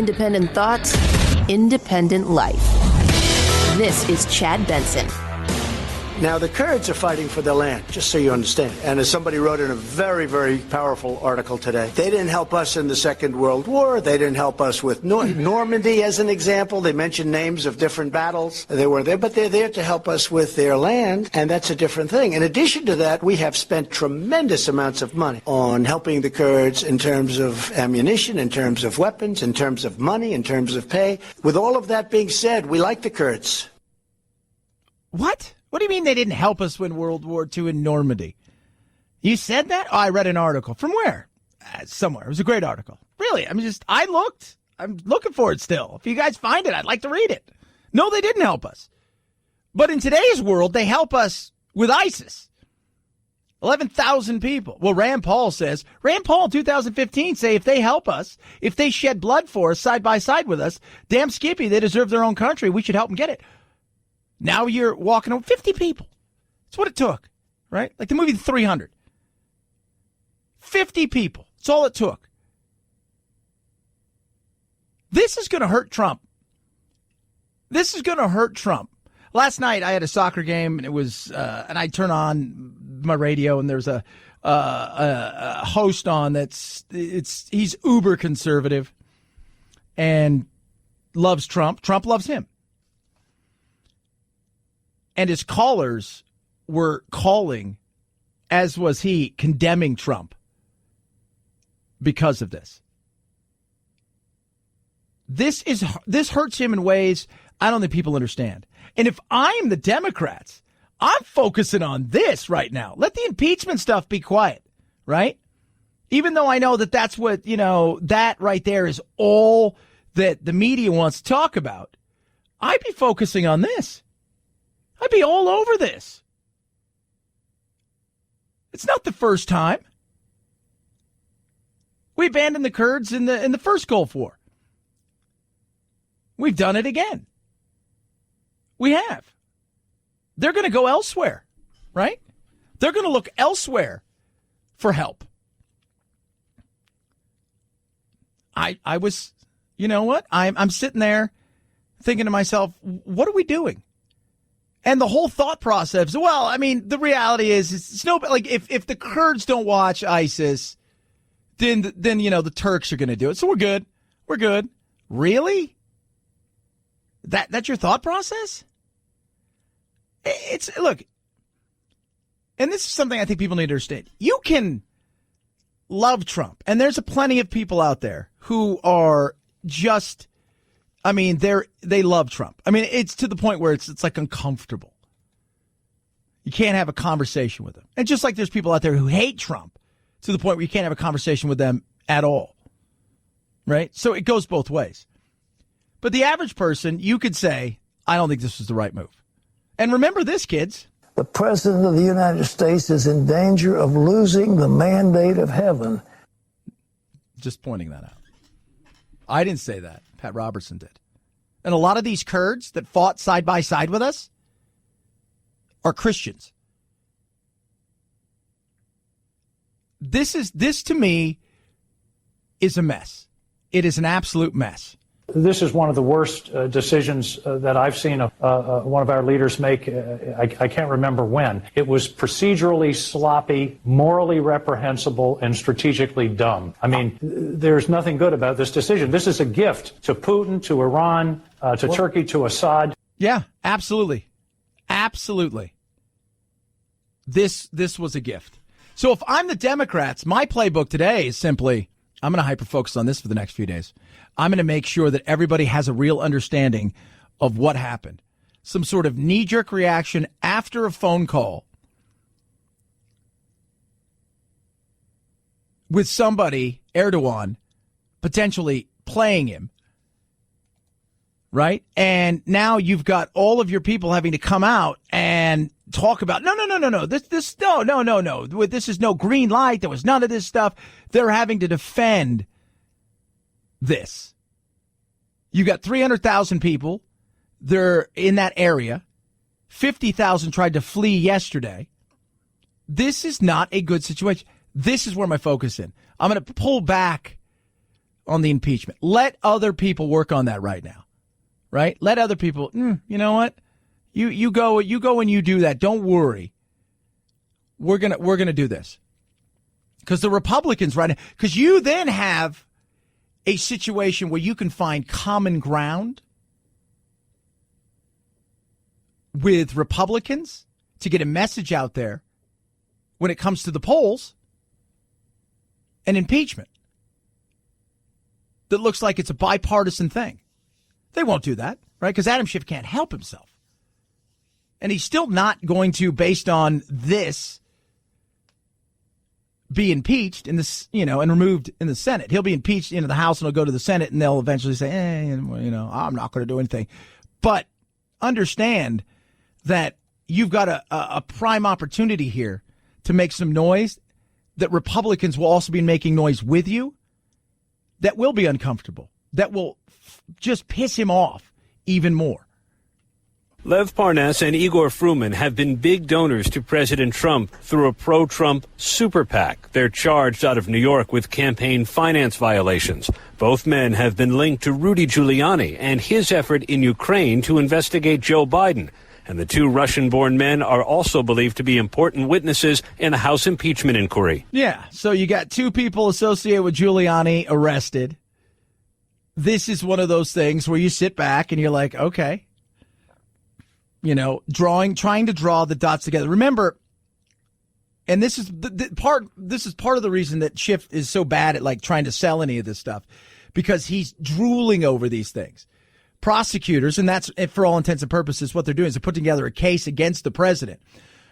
Independent thoughts, independent life. This is Chad Benson. Now, the Kurds are fighting for their land, just so you understand. And as somebody wrote in a very, very powerful article today, they didn't help us in the Second World War. They didn't help us with Normandy, as an example. They mentioned names of different battles. They were there, but they're there to help us with their land, and that's a different thing. In addition to that, we have spent tremendous amounts of money on helping the Kurds in terms of ammunition, in terms of weapons, in terms of money, in terms of pay. With all of that being said, we like the Kurds. What? What do you mean they didn't help us win World War II in Normandy? You said that? Oh, I read an article. From where? Somewhere. It was a great article. Really? I looked. I'm looking for it still. If you guys find it, I'd like to read it. No, they didn't help us. But in today's world, they help us with ISIS. 11,000 people. Well, Rand Paul in 2015 say if they help us, if they shed blood for us side by side with us, damn skippy, they deserve their own country. We should help them get it. Now you're walking over 50 people. That's what it took, right? Like the movie 300. 50 people. That's all it took. This is going to hurt Trump. This is going to hurt Trump. Last night I had a soccer game, and it was, and I turn on my radio, and there's a host on he's uber conservative and loves Trump. Trump loves him. And his callers were calling, as was he, condemning Trump because of this. This hurts him in ways I don't think people understand. And if I'm the Democrats, I'm focusing on this right now. Let the impeachment stuff be quiet, right? Even though I know that that's what, that right there is all that the media wants to talk about. I'd be focusing on this. I'd be all over this. It's not the first time. We abandoned the Kurds in the first Gulf War. We've done it again. We have. They're going to go elsewhere, right? They're going to look elsewhere for help. I was, you know what? I'm sitting there thinking to myself, what are we doing? And the whole thought process, the reality is, it's no, like if the Kurds don't watch ISIS, then the Turks are going to do it. So we're good. We're good. Really? That's your thought process? Look, and this is something I think people need to understand. You can love Trump, and there's plenty of people out there who are just, they love Trump. It's to the point where it's like uncomfortable. You can't have a conversation with them. And just like there's people out there who hate Trump to the point where you can't have a conversation with them at all. Right? So it goes both ways. But the average person, you could say, I don't think this was the right move. And remember this, kids. The President of the United States is in danger of losing the mandate of heaven. Just pointing that out. I didn't say that. Pat Robertson did. And a lot of these Kurds that fought side by side with us are Christians. This to me is a mess. It is an absolute mess. This is one of the worst decisions that I've seen one of our leaders make. I can't remember when. It was procedurally sloppy, morally reprehensible, and strategically dumb. There's nothing good about this decision. This is a gift to Putin, to Iran, to Turkey, to Assad. Yeah, absolutely. Absolutely. This was a gift. So if I'm the Democrats, my playbook today is simply, I'm going to hyper-focus on this for the next few days. I'm going to make sure that everybody has a real understanding of what happened. Some sort of knee-jerk reaction after a phone call with somebody, Erdogan, potentially playing him, right? And now you've got all of your people having to come out and talk about, no. This is no green light. There was none of this stuff. They're having to defend this. You got 300,000 people. They're in that area. 50,000 tried to flee yesterday. This is not a good situation. This is where my focus is. I'm going to pull back on the impeachment. Let other people work on that right now, right? Let other people, you know what? You go and you do that. Don't worry. We're going to do this. Because the Republicans right now, because you then have a situation where you can find common ground with Republicans to get a message out there when it comes to the polls and impeachment that looks like it's a bipartisan thing. They won't do that, right? Because Adam Schiff can't help himself. And he's still not going to, based on this, be impeached in this, and removed in the Senate. He'll be impeached into the House and he'll go to the Senate and they'll eventually say, I'm not going to do anything. But understand that you've got a prime opportunity here to make some noise, that Republicans will also be making noise with you, that will be uncomfortable, that will just piss him off even more. Lev Parnas and Igor Fruman have been big donors to President Trump through a pro-Trump super PAC. They're charged out of New York with campaign finance violations. Both men have been linked to Rudy Giuliani and his effort in Ukraine to investigate Joe Biden. And the two Russian-born men are also believed to be important witnesses in the House impeachment inquiry. Yeah, so you got two people associated with Giuliani arrested. This is one of those things where you sit back and you're like, okay. Trying to draw the dots together. Remember, and this is this is part of the reason that Schiff is so bad at trying to sell any of this stuff, because he's drooling over these things. Prosecutors, and that's for all intents and purposes what they're doing, is they're putting together a case against the president.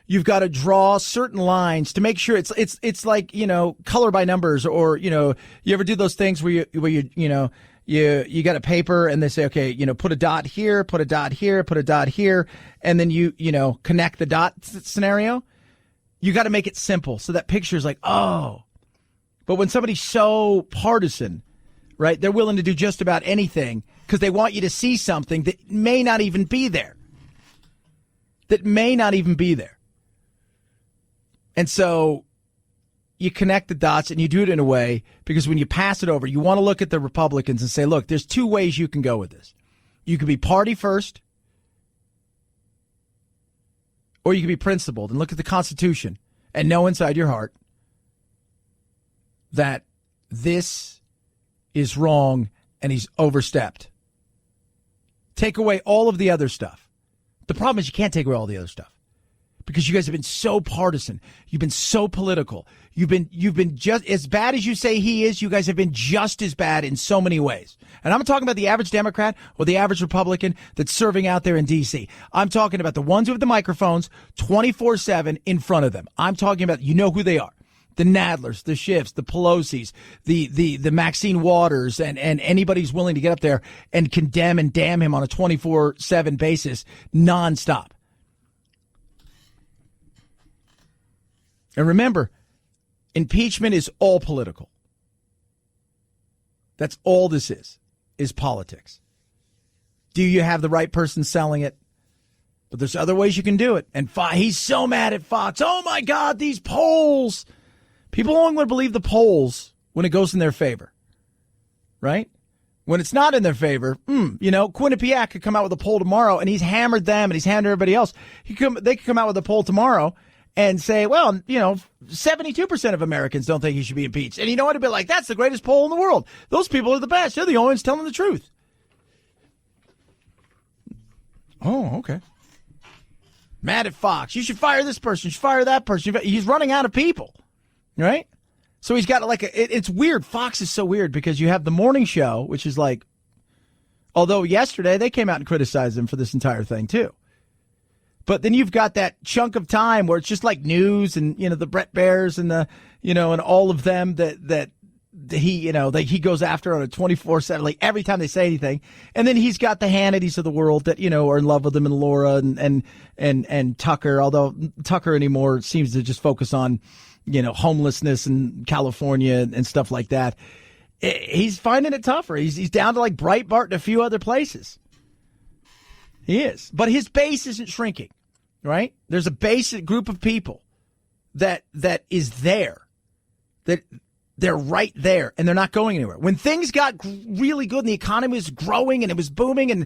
You've got to draw certain lines to make sure it's like, color by numbers, or, you ever do those things where you got a paper and they say, okay, put a dot here, put a dot here, put a dot here, and then you connect the dot scenario. You got to make it simple so that picture is like, oh. But when somebody's so partisan, right, they're willing to do just about anything because they want you to see something that may not even be there. And so you connect the dots and you do it in a way, because when you pass it over, you want to look at the Republicans and say, look, there's two ways you can go with this. You could be party first, or you can be principled and look at the Constitution and know inside your heart that this is wrong and he's overstepped. Take away all of the other stuff. The problem is you can't take away all the other stuff, because you guys have been so partisan. You've been so political. You've been just as bad as you say he is. You guys have been just as bad in so many ways. And I'm not talking about the average Democrat or the average Republican that's serving out there in D.C. I'm talking about the ones with the microphones 24/7 in front of them. I'm talking about, who they are. The Nadlers, the Schiffs, the Pelosi's, the Maxine Waters, and anybody who's willing to get up there and condemn and damn him on a 24/7 basis nonstop. And remember, impeachment is all political. That's all this is politics. Do you have the right person selling it? But there's other ways you can do it. And he's so mad at Fox. Oh, my God, these polls. People only want to believe the polls when it goes in their favor, right? When it's not in their favor, Quinnipiac could come out with a poll tomorrow, and he's hammered them and he's hammered everybody else. They could come out with a poll tomorrow and say, 72% of Americans don't think he should be impeached. And you know what? It'd be like, that's the greatest poll in the world. Those people are the best. They're the only ones telling the truth. Oh, okay. Mad at Fox. You should fire this person. You should fire that person. He's running out of people, right? So he's got it's weird. Fox is so weird because you have the morning show, which is although yesterday they came out and criticized him for this entire thing too. But then you've got that chunk of time where it's just like news and, the Brett Bears and and all of them that he goes after on a 24/7, every time they say anything. And then he's got the Hannitys of the world that, are in love with him, and Laura and Tucker, although Tucker anymore seems to just focus on, homelessness in California and stuff like that. He's finding it tougher. He's down to Breitbart and a few other places. He is. But his base isn't shrinking, right? There's a basic group of people that is there, that They're right there, and they're not going anywhere. When things got really good and the economy was growing and it was booming and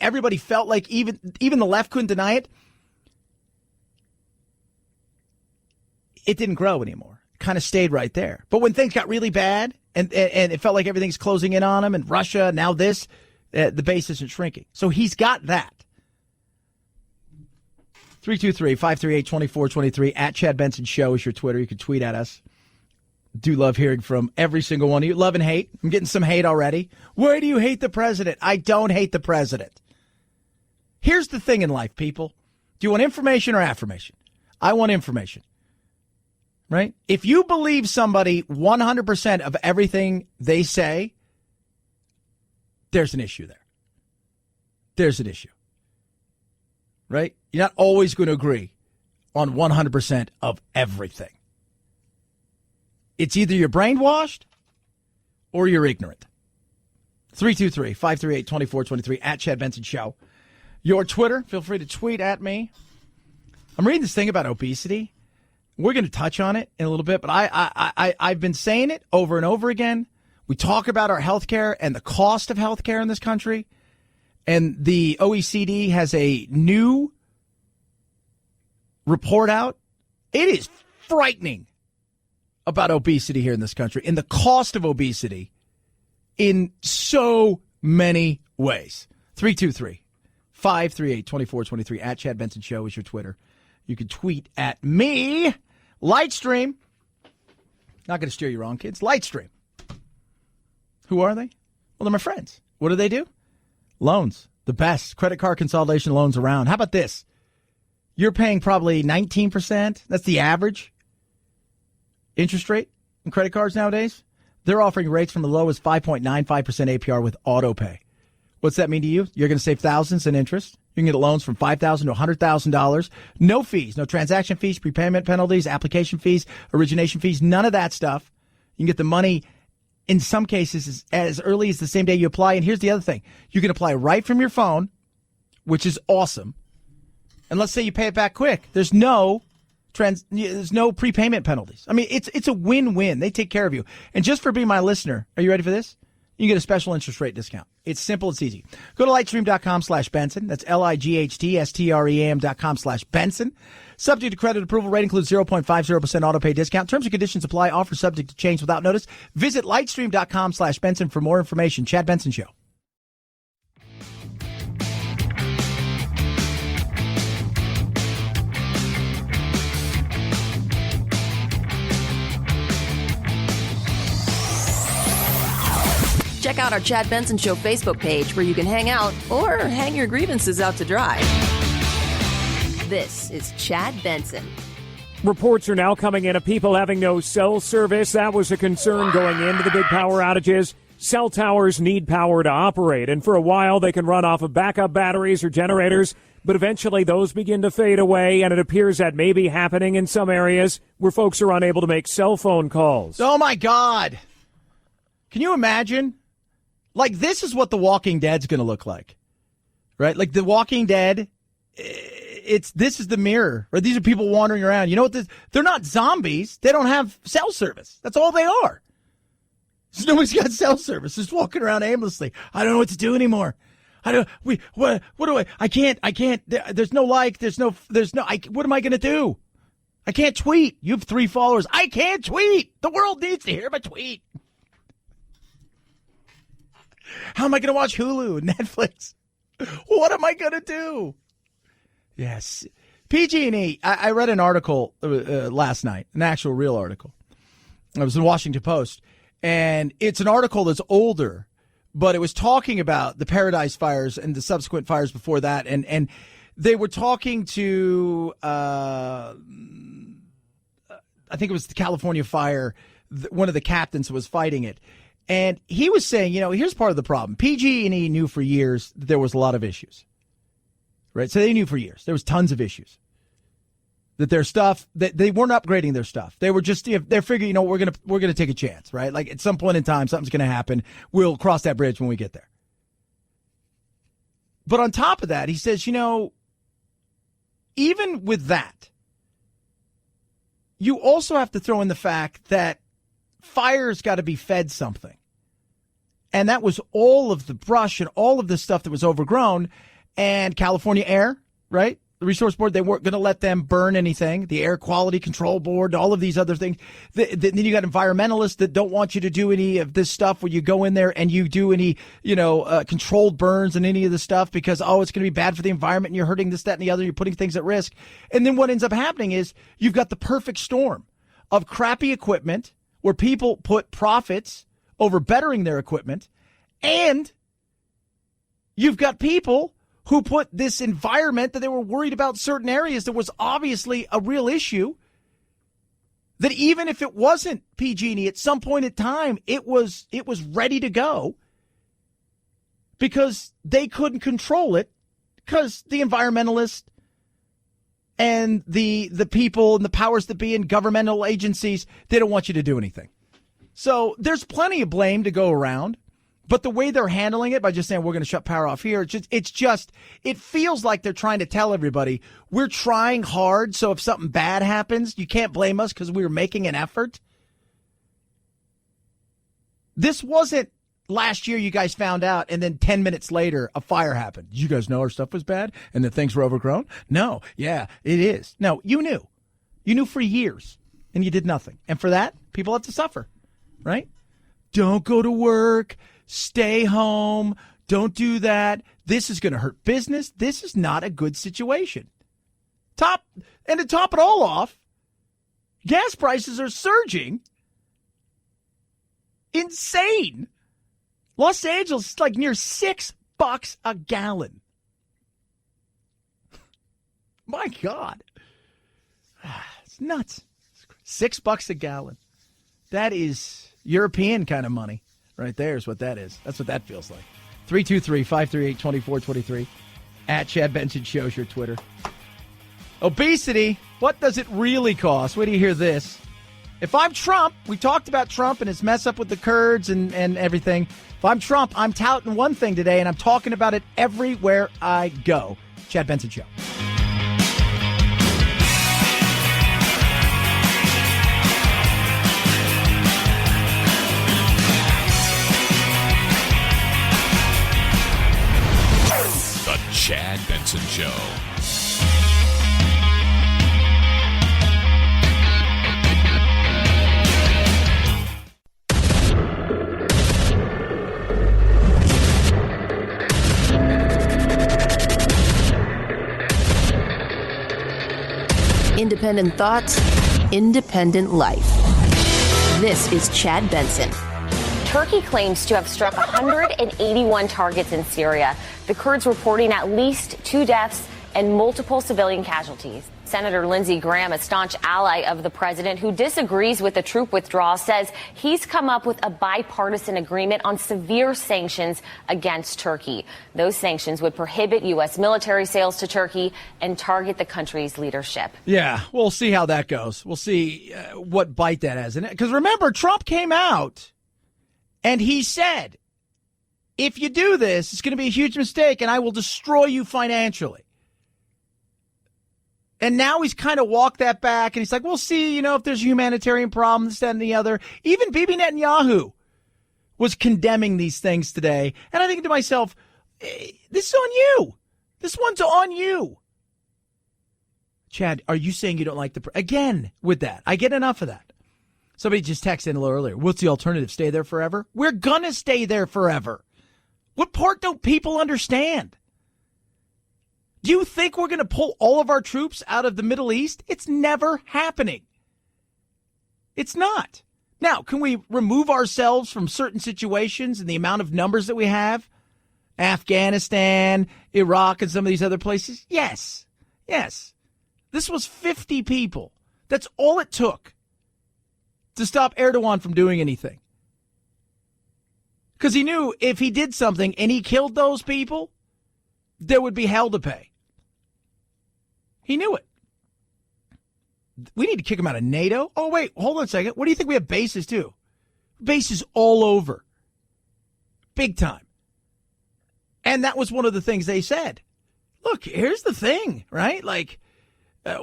everybody felt like even the left couldn't deny it, it didn't grow anymore. It kind of stayed right there. But when things got really bad and it felt like everything's closing in on him and Russia, now this, the base isn't shrinking. So he's got that. 323-538-2423 at Chad Benson Show is your Twitter. You can tweet at us. Do love hearing from every single one of you. Love and hate. I'm getting some hate already. Why do you hate the president? I don't hate the president. Here's the thing in life, people. Do you want information or affirmation? I want information. Right? If you believe somebody 100% of everything they say, there's an issue there. There's an issue. Right? You're not always going to agree on 100% of everything. It's either you're brainwashed or you're ignorant. 323-538-2423 at Chad Benson Show. Your Twitter, feel free to tweet at me. I'm reading this thing about obesity. We're going to touch on it in a little bit, but I've been saying it over and over again. We talk about our health care and the cost of health care in this country. And the OECD has a new report out. It is frightening about obesity here in this country and the cost of obesity in so many ways. 323-538-2423 at Chad Benson Show is your Twitter. You can tweet at me. Lightstream. Not going to steer you wrong, kids. Lightstream. Who are they? Well, they're my friends. What do? Loans. The best credit card consolidation loans around. How about this? You're paying probably 19%. That's the average interest rate in credit cards nowadays. They're offering rates from the low as 5.95% APR with auto pay. What's that mean to you? You're going to save thousands in interest. You can get loans from $5,000 to $100,000. No fees, no transaction fees, prepayment penalties, application fees, origination fees, none of that stuff. You can get the money in some cases as early as the same day you apply. And here's the other thing. You can apply right from your phone, which is awesome. And let's say you pay it back quick. There's no prepayment penalties. I mean, it's a win-win. They take care of you. And just for being my listener, are you ready for this? You get a special interest rate discount. It's simple. It's easy. Go to lightstream.com/Benson. That's lightstream.com/Benson. Subject to credit approval. Rate includes 0.50% auto pay discount. Terms and conditions apply. Offer subject to change without notice. Visit lightstream.com/Benson for more information. Chad Benson Show. Check out our Chad Benson Show Facebook page where you can hang out or hang your grievances out to dry. This is Chad Benson. Reports are now coming in of people having no cell service. That was a concern going into the big power outages. Cell towers need power to operate, and for a while they can run off of backup batteries or generators, but eventually those begin to fade away, and it appears that may be happening in some areas where folks are unable to make cell phone calls. Oh, my God. Can you imagine? Like, this is what The Walking Dead's going to look like, right? Like, The Walking Dead, this is the mirror, right? These are people wandering around. You know what? They're not zombies. They don't have cell service. That's all they are. So nobody's got cell service. Just walking around aimlessly. I don't know what to do anymore. What do I can't, there's no what am I going to do? I can't tweet. You have 3 followers. I can't tweet. The world needs to hear my tweet. How am I going to watch Hulu and Netflix? What am I going to do? Yes. PG&E, I read an article last night, an actual real article. I was in Washington Post, and it's an article that's older, but it was talking about the Paradise fires and the subsequent fires before that. And they were talking to, I think it was the California fire, one of the captains who was fighting it. And he was saying, here's part of the problem. PG&E knew for years that there was a lot of issues, right? So they knew for years there was tons of issues. That their stuff, that they weren't upgrading their stuff. They were just, they're figuring, we're gonna take a chance, right? Like at some point in time, something's gonna happen. We'll cross that bridge when we get there. But on top of that, he says, even with that, you also have to throw in the fact that fire's got to be fed something. And that was all of the brush and all of the stuff that was overgrown. And California Air, right? The Resource Board, they weren't going to let them burn anything. The Air Quality Control Board, all of these other things. Then you got environmentalists that don't want you to do any of this stuff where you go in there and you do any, controlled burns and any of the stuff because, it's going to be bad for the environment and you're hurting this, that, and the other. You're putting things at risk. And then what ends up happening is you've got the perfect storm of crappy equipment where people put profits over bettering their equipment. And you've got people who put this environment that they were worried about certain areas that was obviously a real issue, that even if it wasn't PG&E at some point in time, it was ready to go because they couldn't control it because the environmentalists and the people and the powers that be in governmental agencies, they don't want you to do anything. So there's plenty of blame to go around. But the way they're handling it by just saying we're going to shut power off here, it feels like they're trying to tell everybody we're trying hard. So if something bad happens, you can't blame us because we were making an effort. This wasn't last year you guys found out and then 10 minutes later a fire happened. Did you guys know our stuff was bad and that things were overgrown? No. Yeah, it is. No, you knew. You knew for years and you did nothing. And for that, people have to suffer, right? Don't go to work. Stay home. Don't do that. This is going to hurt business. This is not a good situation. To top it all off, gas prices are surging. Insane. Los Angeles is like near $6 a gallon. My God. It's nuts. $6 a gallon. That is European kind of money. Right there is what that is. That's what that feels like. 323-538-2423. At Chad Benson Show's your Twitter. Obesity. What does it really cost? Wait till you hear this. If I'm Trump, we talked about Trump and his mess up with the Kurds and everything. If I'm Trump, I'm touting one thing today, and I'm talking about it everywhere I go. Chad Benson Show. Chad Benson Show. Independent thoughts, independent life. This is Chad Benson. Turkey claims to have struck 181 targets in Syria. The Kurds reporting at least 2 deaths and multiple civilian casualties. Senator Lindsey Graham, a staunch ally of the president who disagrees with the troop withdrawal, says he's come up with a bipartisan agreement on severe sanctions against Turkey. Those sanctions would prohibit U.S. military sales to Turkey and target the country's leadership. Yeah, we'll see how that goes. We'll see what bite that has in it. Because remember, Trump came out and he said, if you do this, it's going to be a huge mistake and I will destroy you financially. And now he's kind of walked that back and he's like, we'll see, if there's a humanitarian problem, this, that, and the other. Even Bibi Netanyahu was condemning these things today. And I think to myself, this is on you. This one's on you. Chad, are you saying you don't like again, with that? I get enough of that. Somebody just texted in a little earlier. What's the alternative? Stay there forever? We're going to stay there forever. What part don't people understand? Do you think we're going to pull all of our troops out of the Middle East? It's never happening. It's not. Now, can we remove ourselves from certain situations and the amount of numbers that we have? Afghanistan, Iraq, and some of these other places? Yes. Yes. This was 50 people. That's all it took to stop Erdogan from doing anything. Because he knew if he did something and he killed those people, there would be hell to pay. He knew it. We need to kick him out of NATO. Oh, wait, hold on a second. What do you think we have bases too? Bases all over. Big time. And that was one of the things they said. Look, here's the thing, right? Like,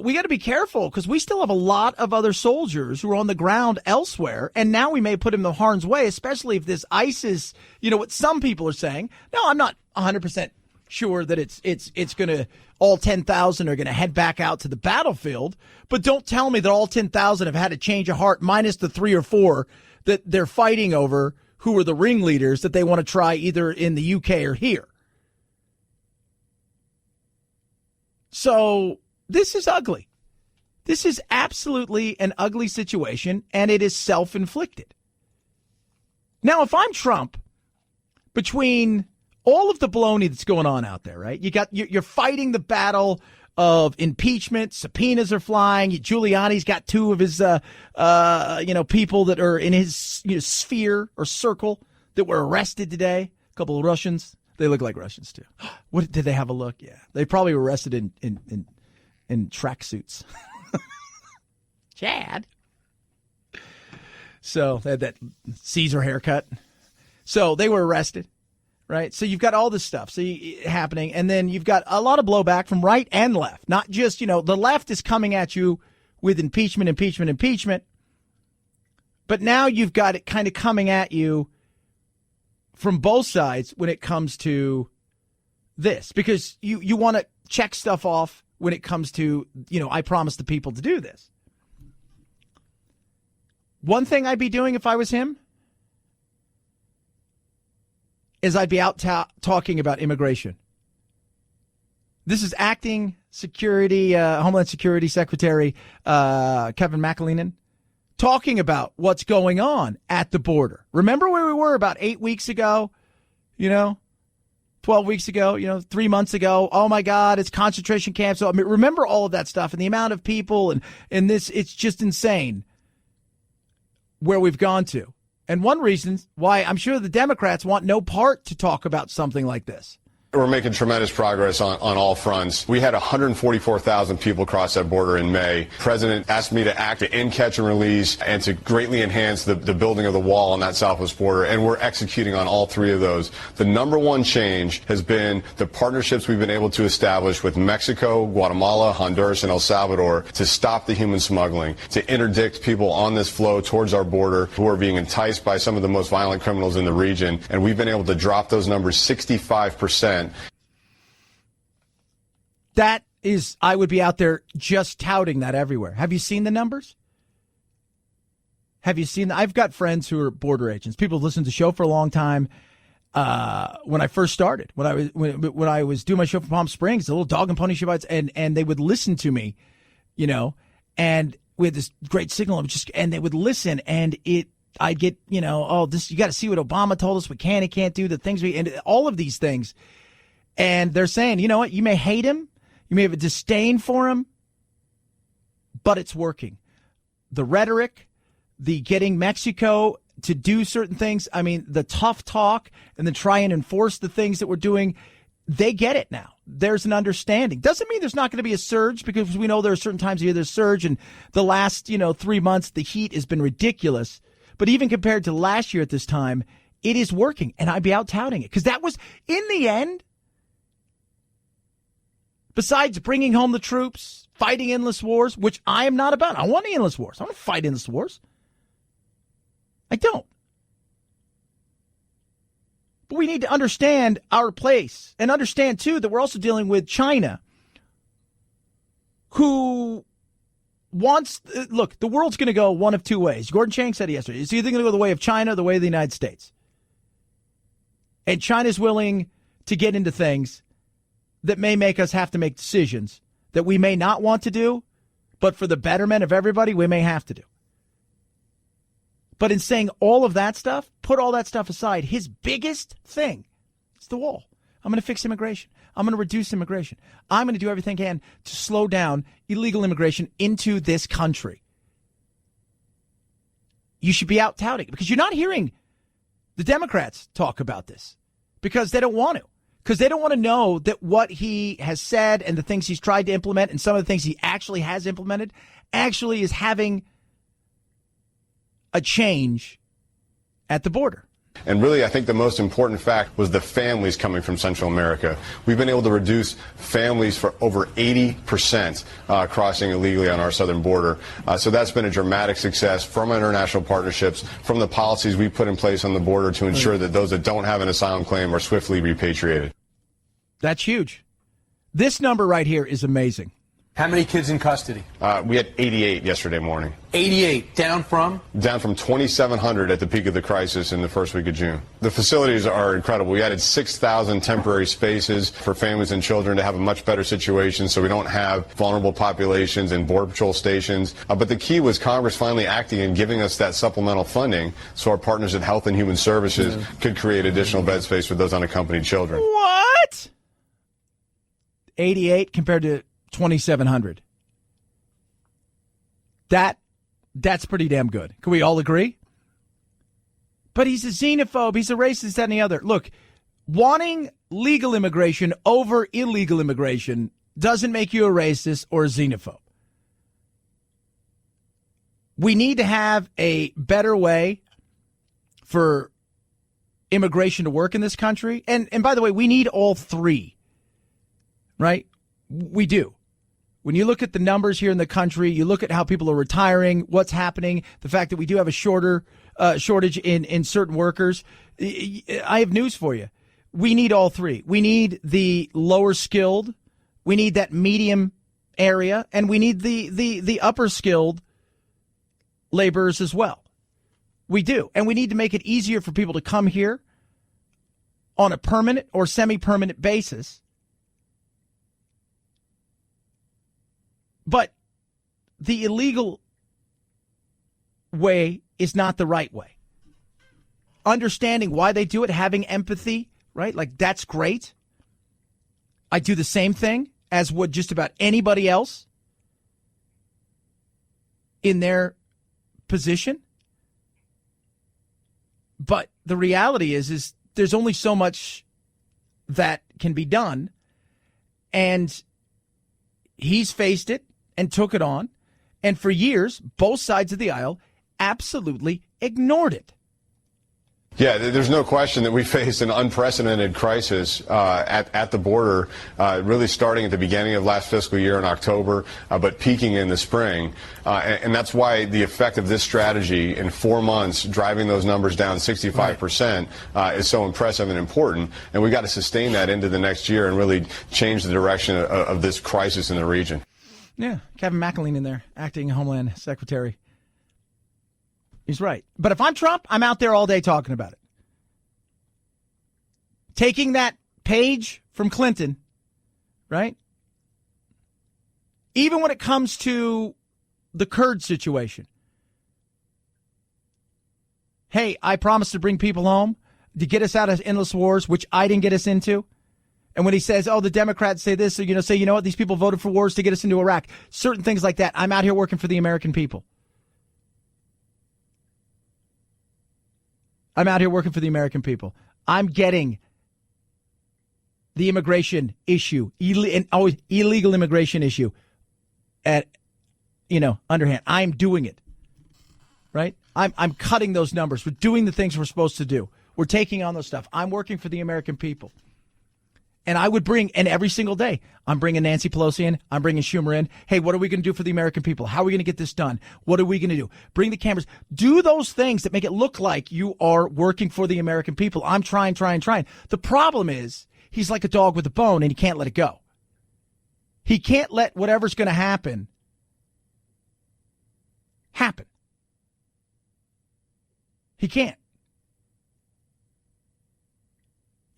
we got to be careful because we still have a lot of other soldiers who are on the ground elsewhere. And now we may put them in harm's way, especially if this ISIS, what some people are saying. No, I'm not 100% sure that it's going to, all 10,000 are going to head back out to the battlefield. But don't tell me that all 10,000 have had a change of heart, minus the 3 or 4 that they're fighting over, who are the ringleaders that they want to try either in the UK or here. So this is ugly. This is absolutely an ugly situation, and it is self-inflicted. Now, if I'm Trump, between all of the baloney that's going on out there, right? You're fighting the battle of impeachment. Subpoenas are flying. Giuliani's got 2 of his, people that are in his sphere or circle that were arrested today. A couple of Russians. They look like Russians too. What did they have a look? Yeah, they probably were arrested in tracksuits. Chad. So they had that Caesar haircut. So they were arrested, right? So you've got all this stuff happening, and then you've got a lot of blowback from right and left. Not just, the left is coming at you with impeachment. But now you've got it kind of coming at you from both sides when it comes to this, because you want to check stuff off when it comes to, I promised the people to do this. One thing I'd be doing if I was him is I'd be out talking about immigration. This is acting Homeland Security Secretary Kevin McAleenan talking about what's going on at the border. Remember where we were about 8 weeks ago, 12 weeks ago, 3 months ago? Oh my God, it's concentration camps. So, remember all of that stuff and the amount of people and this, it's just insane where we've gone to. And one reason why I'm sure the Democrats want no part to talk about something like this. We're making tremendous progress on all fronts. We had 144,000 people cross that border in May. The president asked me to act to end catch and release and to greatly enhance the building of the wall on that southwest border, and we're executing on all 3 of those. The number one change has been the partnerships we've been able to establish with Mexico, Guatemala, Honduras, and El Salvador to stop the human smuggling, to interdict people on this flow towards our border who are being enticed by some of the most violent criminals in the region. And we've been able to drop those numbers 65%. That is, I would be out there just touting that everywhere. Have you seen the numbers? Have you seen? I've got friends who are border agents. People have listened to the show for a long time. When I first started, when I was doing my show for Palm Springs, the little dog and pony show, and they would listen to me, and we had this great signal, and they would listen, and I'd get, this, you got to see what Obama told us we can and can't do, the things and all of these things. And they're saying, you know what, you may hate him, you may have a disdain for him, but it's working. The rhetoric, the getting Mexico to do certain things, the tough talk, and then try and enforce the things that we're doing, they get it now. There's an understanding. Doesn't mean there's not going to be a surge, because we know there are certain times of year there's a surge, and the last, 3 months, the heat has been ridiculous. But even compared to last year at this time, it is working, and I'd be out touting it, because that was, in the end, besides bringing home the troops, fighting endless wars, which I am not about. I want the endless wars. I don't want to fight endless wars. I don't. But we need to understand our place and understand, too, that we're also dealing with China, who wants, look, the world's going to go one of 2 ways. Gordon Chang said it yesterday. It's either going to go the way of China or the way of the United States. And China's willing to get into things that may make us have to make decisions that we may not want to do, but for the betterment of everybody, we may have to do. But in saying all of that stuff, put all that stuff aside, his biggest thing is the wall. I'm going to fix immigration. I'm going to reduce immigration. I'm going to do everything I can to slow down illegal immigration into this country. You should be out touting, because you're not hearing the Democrats talk about this, because they don't want to. Because they don't want to know that what he has said and the things he's tried to implement and some of the things he actually has implemented actually is having a change at the border. And really, I think the most important fact was the families coming from Central America. We've been able to reduce families for over 80% crossing illegally on our southern border. So that's been a dramatic success from our international partnerships, from the policies we put in place on the border to ensure that those that don't have an asylum claim are swiftly repatriated. That's huge. This number right here is amazing. How many kids in custody? We had 88 yesterday morning. 88, down from? Down from 2,700 at the peak of the crisis in the first week of June. The facilities are incredible. We added 6,000 temporary spaces for families and children to have a much better situation so we don't have vulnerable populations in Border Patrol stations. But the key was Congress finally acting and giving us that supplemental funding so our partners at Health and Human Services could create additional bed space for those unaccompanied children. What? 88 compared to 2,700. That's pretty damn good. Can we all agree? But he's a xenophobe. He's a racist, that and the other. Look, wanting legal immigration over illegal immigration doesn't make you a racist or a xenophobe. We need to have a better way for immigration to work in this country. And by the way, we need all three, right? We do. When you look at the numbers here in the country, you look at how people are retiring, what's happening, the fact that we do have a shortage in certain workers. I have news for you. We need all three. We need the lower skilled. We need that medium area. And we need the upper skilled laborers as well. We do. And we need to make it easier for people to come here on a permanent or semi-permanent basis. But the illegal way is not the right way. Understanding why they do it, having empathy, right? Like, that's great. I do the same thing as would just about anybody else in their position. But the reality is there's only so much that can be done. And he's faced it and took it on. And for years, both sides of the aisle absolutely ignored it. Yeah, there's no question that we face an unprecedented crisis at the border, really starting at the beginning of last fiscal year in October, but peaking in the spring. And that's why the effect of this strategy in 4 months, driving those numbers down 65%, is so impressive and important. And we've got to sustain that into the next year and really change the direction of this crisis in the region. Yeah, Kevin McAleen in there, acting Homeland Secretary. He's right. But if I'm Trump, I'm out there all day talking about it. Taking that page from Clinton, right? Even when it comes to the Kurds situation. Hey, I promised to bring people home to get us out of endless wars, which I didn't get us into. And when he says, oh, the Democrats say this, or, say, you know what, these people voted for wars to get us into Iraq. Certain things like that. I'm out here working for the American people. I'm out here working for the American people. I'm getting the immigration issue, and always illegal immigration issue at, underhand. I'm doing it, right? I'm cutting those numbers. We're doing the things we're supposed to do. We're taking on those stuff. I'm working for the American people. And I would bring, and every single day, I'm bringing Nancy Pelosi in, I'm bringing Schumer in. Hey, what are we going to do for the American people? How are we going to get this done? What are we going to do? Bring the cameras. Do those things that make it look like you are working for the American people. I'm trying. The problem is, he's like a dog with a bone, and he can't let it go. He can't let whatever's going to happen. He can't.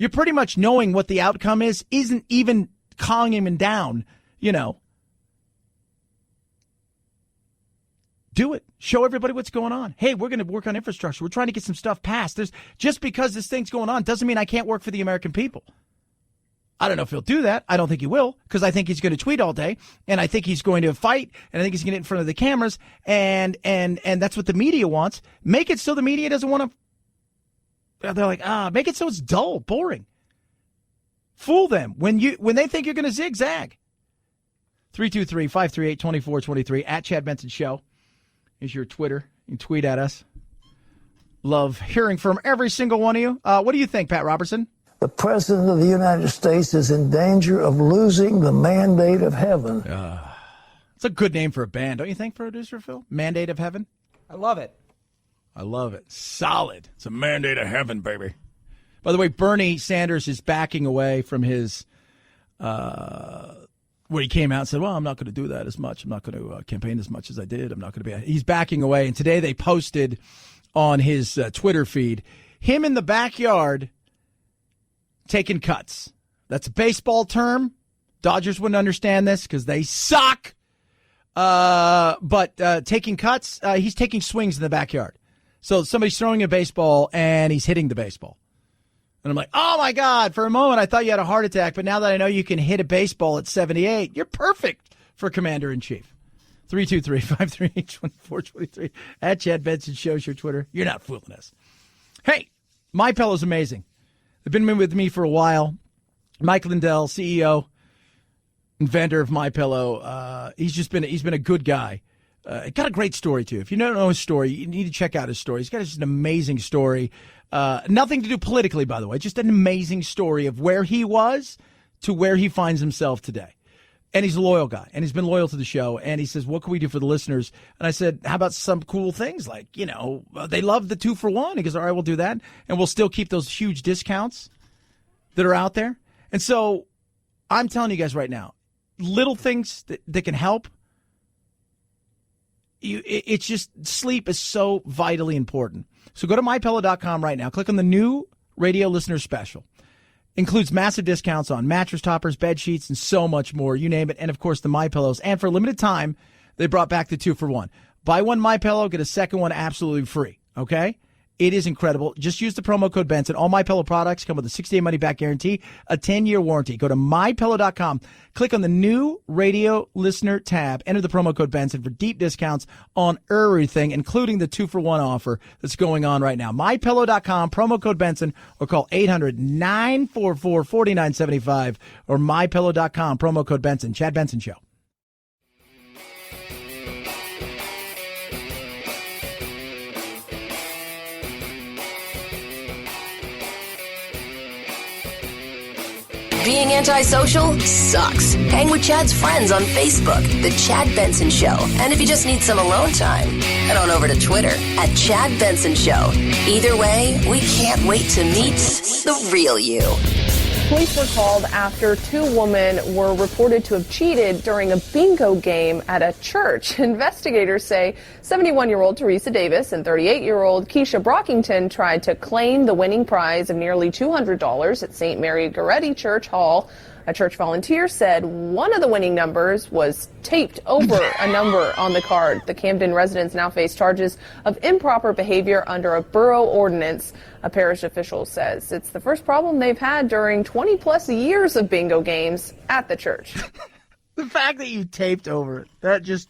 You're pretty much knowing what the outcome isn't even calling him down, Do it. Show everybody what's going on. Hey, we're going to work on infrastructure. We're trying to get some stuff passed. Just because this thing's going on doesn't mean I can't work for the American people. I don't know if he'll do that. I don't think he will, because I think he's going to tweet all day, and I think he's going to fight, and I think he's going to get in front of the cameras, and that's what the media wants. Make it so the media doesn't want to. They're like, make it so it's dull, boring. Fool them when they think you're going to zigzag. 323-538-2423 at Chad Benson Show is your Twitter. You can tweet at us. Love hearing from every single one of you. What do you think, Pat Robertson? The President of the United States is in danger of losing the mandate of heaven. It's a good name for a band, don't you think, producer Phil? Mandate of Heaven? I love it. I love it. Solid. It's a mandate of heaven, baby. By the way, Bernie Sanders is backing away from his, where he came out and said, well, I'm not going to do that as much. I'm not going to campaign as much as I did. I'm not going to be. He's backing away. And today they posted on his Twitter feed him in the backyard taking cuts. That's a baseball term. Dodgers wouldn't understand this because they suck. But taking cuts, he's taking swings in the backyard. So somebody's throwing a baseball and he's hitting the baseball. And I'm like, oh, my God, for a moment I thought you had a heart attack, but now that I know you can hit a baseball at 78, you're perfect for Commander-in-Chief. 323-538-2423. At Chad Benson shows your Twitter. You're not fooling us. Hey, MyPillow's amazing. They've been with me for a while. Mike Lindell, CEO and vendor of MyPillow. He's been a good guy. Got a great story, too. If you don't know his story, you need to check out his story. He's got just an amazing story. Nothing to do politically, by the way. Just an amazing story of where he was to where he finds himself today. And he's a loyal guy, and he's been loyal to the show. And he says, what can we do for the listeners? And I said, how about some cool things like, they love the 2-for-1. He goes, all right, we'll do that. And we'll still keep those huge discounts that are out there. And so I'm telling you guys right now, little things that can help. It's just sleep is so vitally important. So go to MyPillow.com right now. Click on the new radio listener special. Includes massive discounts on mattress toppers, bed sheets, and so much more. You name it. And, of course, the MyPillows. And for a limited time, they brought back the 2-for-1. Buy one MyPillow, get a second one absolutely free. Okay? It is incredible. Just use the promo code Benson. All MyPillow products come with a 60-day money-back guarantee, a 10-year warranty. Go to MyPillow.com. Click on the new radio listener tab. Enter the promo code Benson for deep discounts on everything, including the 2-for-1 offer that's going on right now. MyPillow.com, promo code Benson, or call 800-944-4975 or MyPillow.com, promo code Benson. Chad Benson Show. Being antisocial sucks. Hang with Chad's friends on Facebook, The Chad Benson Show. And if you just need some alone time, head on over to Twitter at Chad Benson Show. Either way, we can't wait to meet the real you. Police were called after two women were reported to have cheated during a bingo game at a church. Investigators say 71-year-old Teresa Davis and 38-year-old Keisha Brockington tried to claim the winning prize of nearly $200 at St. Mary Goretti Church Hall. A church volunteer said one of the winning numbers was taped over a number on the card. The Camden residents now face charges of improper behavior under a borough ordinance. A parish official says it's the first problem they've had during 20-plus years of bingo games at the church. The fact that you taped over it, that's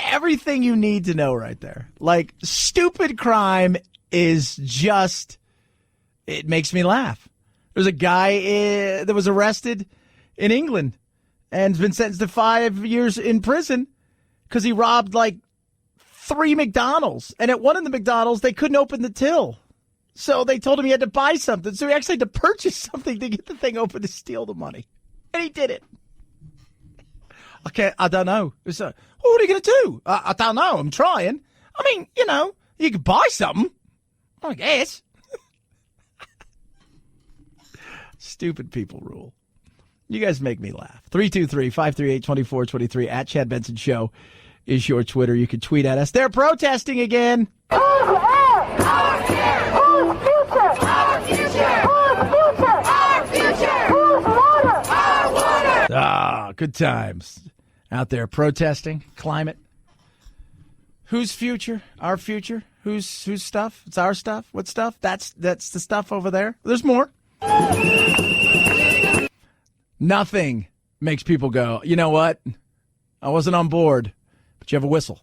everything you need to know right there. Like, stupid crime is just, it makes me laugh. There's a guy that was arrested in England and has been sentenced to 5 years in prison because he robbed like 3 McDonald's. And at one of the McDonald's, they couldn't open the till. So they told him he had to buy something. So he actually had to purchase something to get the thing open to steal the money. And he did it. Okay, I don't know. What are you going to do? I don't know. I'm trying. I mean, you could buy something, I guess. Stupid people rule. You guys make me laugh. 323-538-2423 at Chad Benson Show is your Twitter. You can tweet at us. They're protesting again. Who's future? Who's future? Our future! Who's water? Our water! Ah, good times. Out there protesting climate. Whose future? Our future? Whose stuff? It's our stuff. What stuff? That's the stuff over there. There's more. Nothing makes people go, you know what? I wasn't on board, but you have a whistle.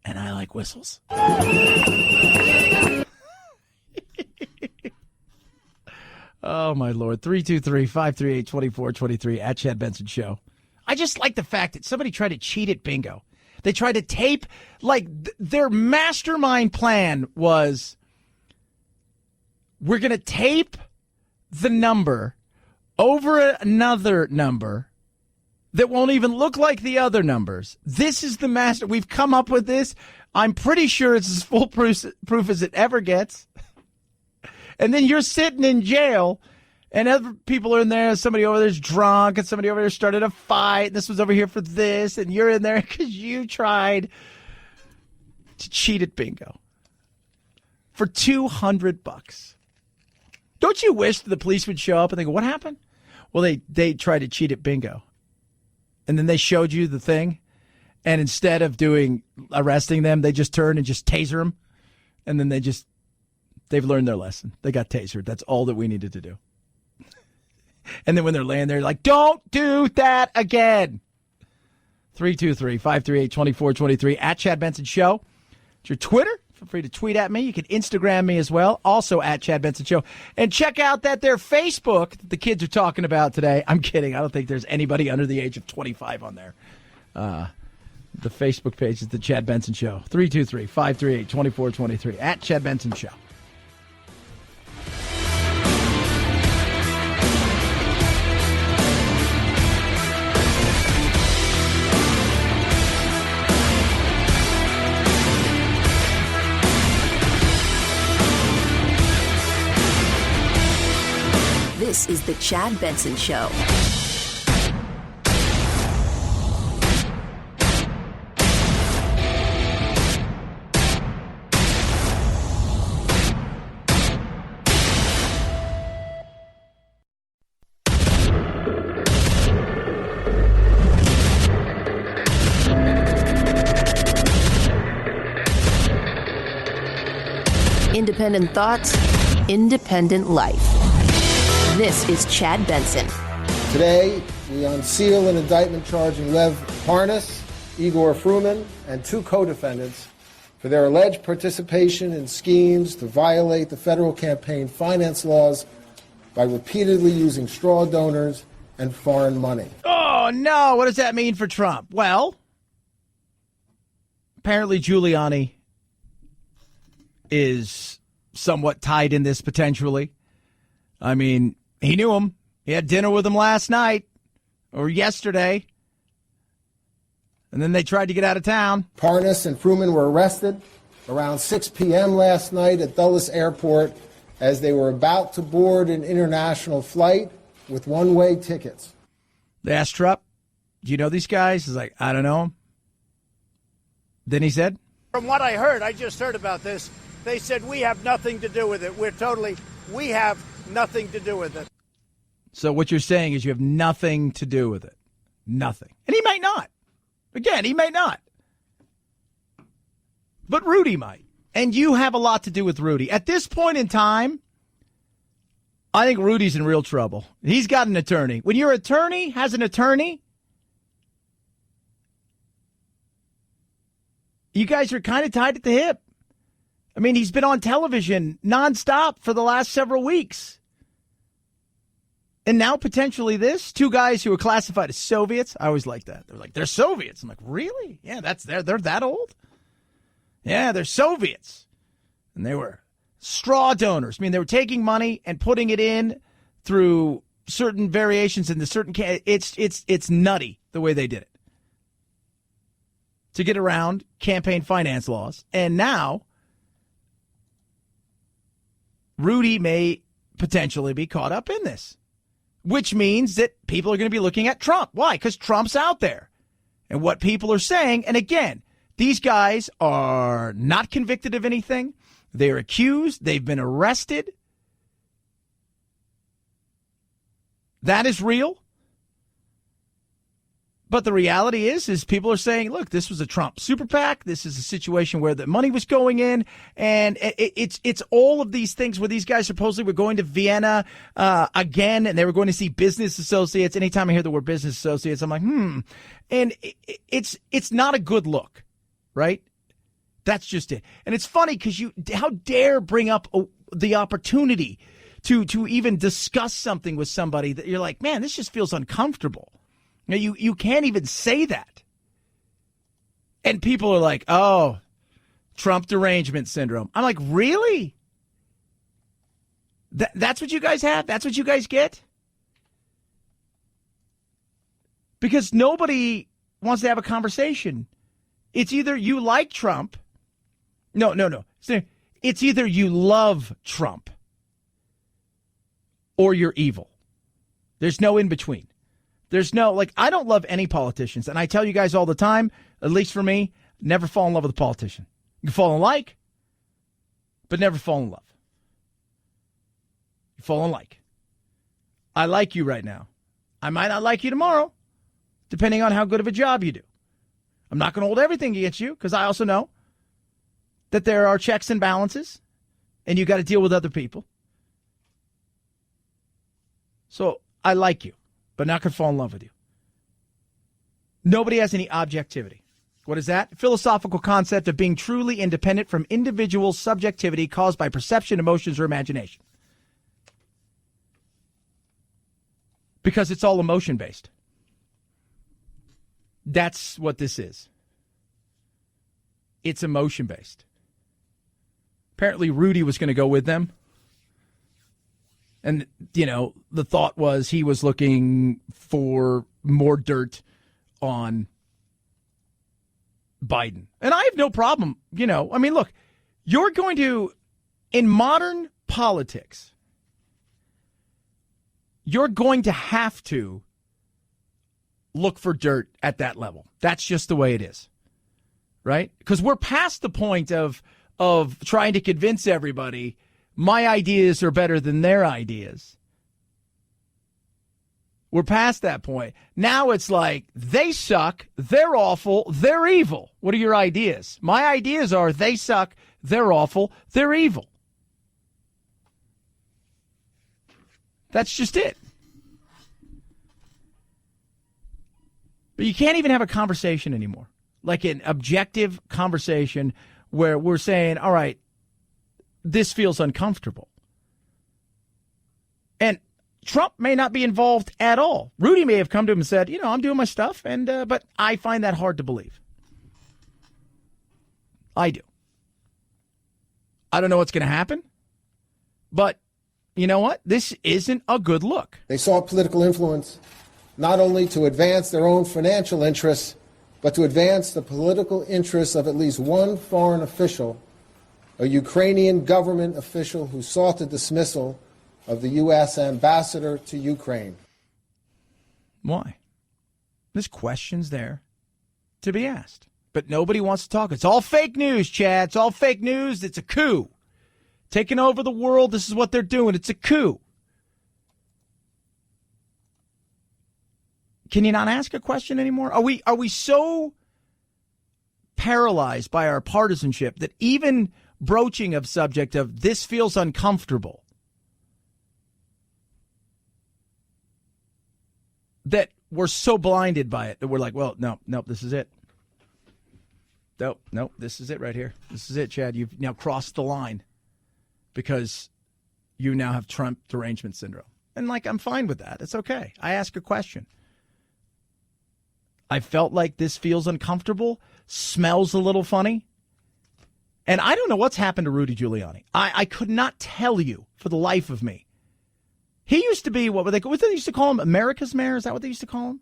And I like whistles. Oh, my Lord. 323-538-2423 at Chad Benson Show. I just like the fact that somebody tried to cheat at bingo. They tried to tape, like, their mastermind plan was, we're going to tape the number over another number that won't even look like the other numbers. This is the master. We've come up with this. I'm pretty sure it's as foolproof as it ever gets. And then you're sitting in jail, and other people are in there. Somebody over there's drunk, and somebody over there started a fight. And this was over here for this, and you're in there because you tried to cheat at bingo for $200. Don't you wish the police would show up and they go, what happened? Well, they tried to cheat at bingo. And then they showed you the thing. And instead of arresting them, they just turn and just taser them. And then they've learned their lesson. They got tasered. That's all that we needed to do. And then when they're laying there, like, don't do that again. 323-538-2423 at Chad Benson Show. It's your Twitter. Feel free to tweet at me. You can Instagram me as well, also at Chad Benson Show. And check out their Facebook that the kids are talking about today. I'm kidding. I don't think there's anybody under the age of 25 on there. The Facebook page is the Chad Benson Show. 323-538-2423 at Chad Benson Show. This is the Chad Benson Show. Independent thoughts, independent life. This is Chad Benson. Today, we unseal an indictment charging Lev Parnas, Igor Fruman, and two co-defendants for their alleged participation in schemes to violate the federal campaign finance laws by repeatedly using straw donors and foreign money. Oh, no. What does that mean for Trump? Well, apparently Giuliani is somewhat tied in this potentially. I mean, he knew him. He had dinner with him last night or yesterday. And then they tried to get out of town. Parnas and Fruman were arrested around 6 p.m. last night at Dulles Airport as they were about to board an international flight with one-way tickets. They asked Trump, do you know these guys? He's like, I don't know them. Then he said, from what I heard, I just heard about this, they said we have nothing to do with it. We have nothing to do with it. So what you're saying is you have nothing to do with it. Nothing. And he might not. Again, he may not. But Rudy might. And you have a lot to do with Rudy. At this point in time, I think Rudy's in real trouble. He's got an attorney. When your attorney has an attorney, you guys are kind of tied at the hip. I mean, he's been on television nonstop for the last several weeks. And now potentially this, two guys who are classified as Soviets. I always like that. They're like, they're Soviets. I'm like, really? Yeah, they're that old? Yeah, they're Soviets. And they were straw donors. I mean, they were taking money and putting it in through certain variations in the certain it's nutty the way they did it to get around campaign finance laws. And now Rudy may potentially be caught up in this, which means that people are going to be looking at Trump. Why? Because Trump's out there. And what people are saying, and again, these guys are not convicted of anything. They're accused. They've been arrested. That is real. But the reality is people are saying, look, this was a Trump super PAC. This is a situation where the money was going in. And it's all of these things where these guys supposedly were going to Vienna again, and they were going to see business associates. Anytime I hear the word business associates, I'm like, And it's not a good look, right? That's just it. And it's funny because how dare bring up the opportunity to even discuss something with somebody that you're like, man, this just feels uncomfortable. Now, you can't even say that. And people are like, oh, Trump derangement syndrome. I'm like, really? That's what you guys have? That's what you guys get? Because nobody wants to have a conversation. It's either you like Trump. No. It's either you love Trump or you're evil. There's no in between. There's no, I don't love any politicians. And I tell you guys all the time, at least for me, never fall in love with a politician. You can fall in like, but never fall in love. You fall in like. I like you right now. I might not like you tomorrow, depending on how good of a job you do. I'm not going to hold everything against you because I also know that there are checks and balances and you got to deal with other people. So I like you, but not going to fall in love with you. Nobody has any objectivity. What is that? Philosophical concept of being truly independent from individual subjectivity caused by perception, emotions, or imagination. Because it's all emotion-based. That's what this is. It's emotion-based. Apparently, Rudy was going to go with them. And, the thought was he was looking for more dirt on Biden. And I have no problem, look, you're going to, in modern politics, you're going to have to look for dirt at that level. That's just the way it is, right? Because we're past the point of trying to convince everybody my ideas are better than their ideas. We're past that point. Now it's like, they suck, they're awful, they're evil. What are your ideas? My ideas are they suck, they're awful, they're evil. That's just it. But you can't even have a conversation anymore, like an objective conversation where we're saying, all right, this feels uncomfortable. And Trump may not be involved at all. Rudy may have come to him and said, I'm doing my stuff, and but I find that hard to believe. I do. I don't know what's going to happen, but you know what? This isn't a good look. They sought political influence not only to advance their own financial interests, but to advance the political interests of at least one foreign official, a Ukrainian government official who sought the dismissal of the U.S. ambassador to Ukraine. Why? There's questions there to be asked, but nobody wants to talk. It's all fake news, Chad. It's all fake news. It's a coup. Taking over the world. This is what they're doing. It's a coup. Can you not ask a question anymore? Are we so paralyzed by our partisanship that even broaching of subject of this feels uncomfortable, that we're so blinded by it that we're like, well, no, this is it. Nope, this is it right here. This is it, Chad. You've now crossed the line because you now have Trump derangement syndrome. And I'm fine with that. It's okay. I ask a question. I felt like this feels uncomfortable, smells a little funny. And I don't know what's happened to Rudy Giuliani. I could not tell you for the life of me. He used to be, what they used to call him? America's mayor? Is that what they used to call him?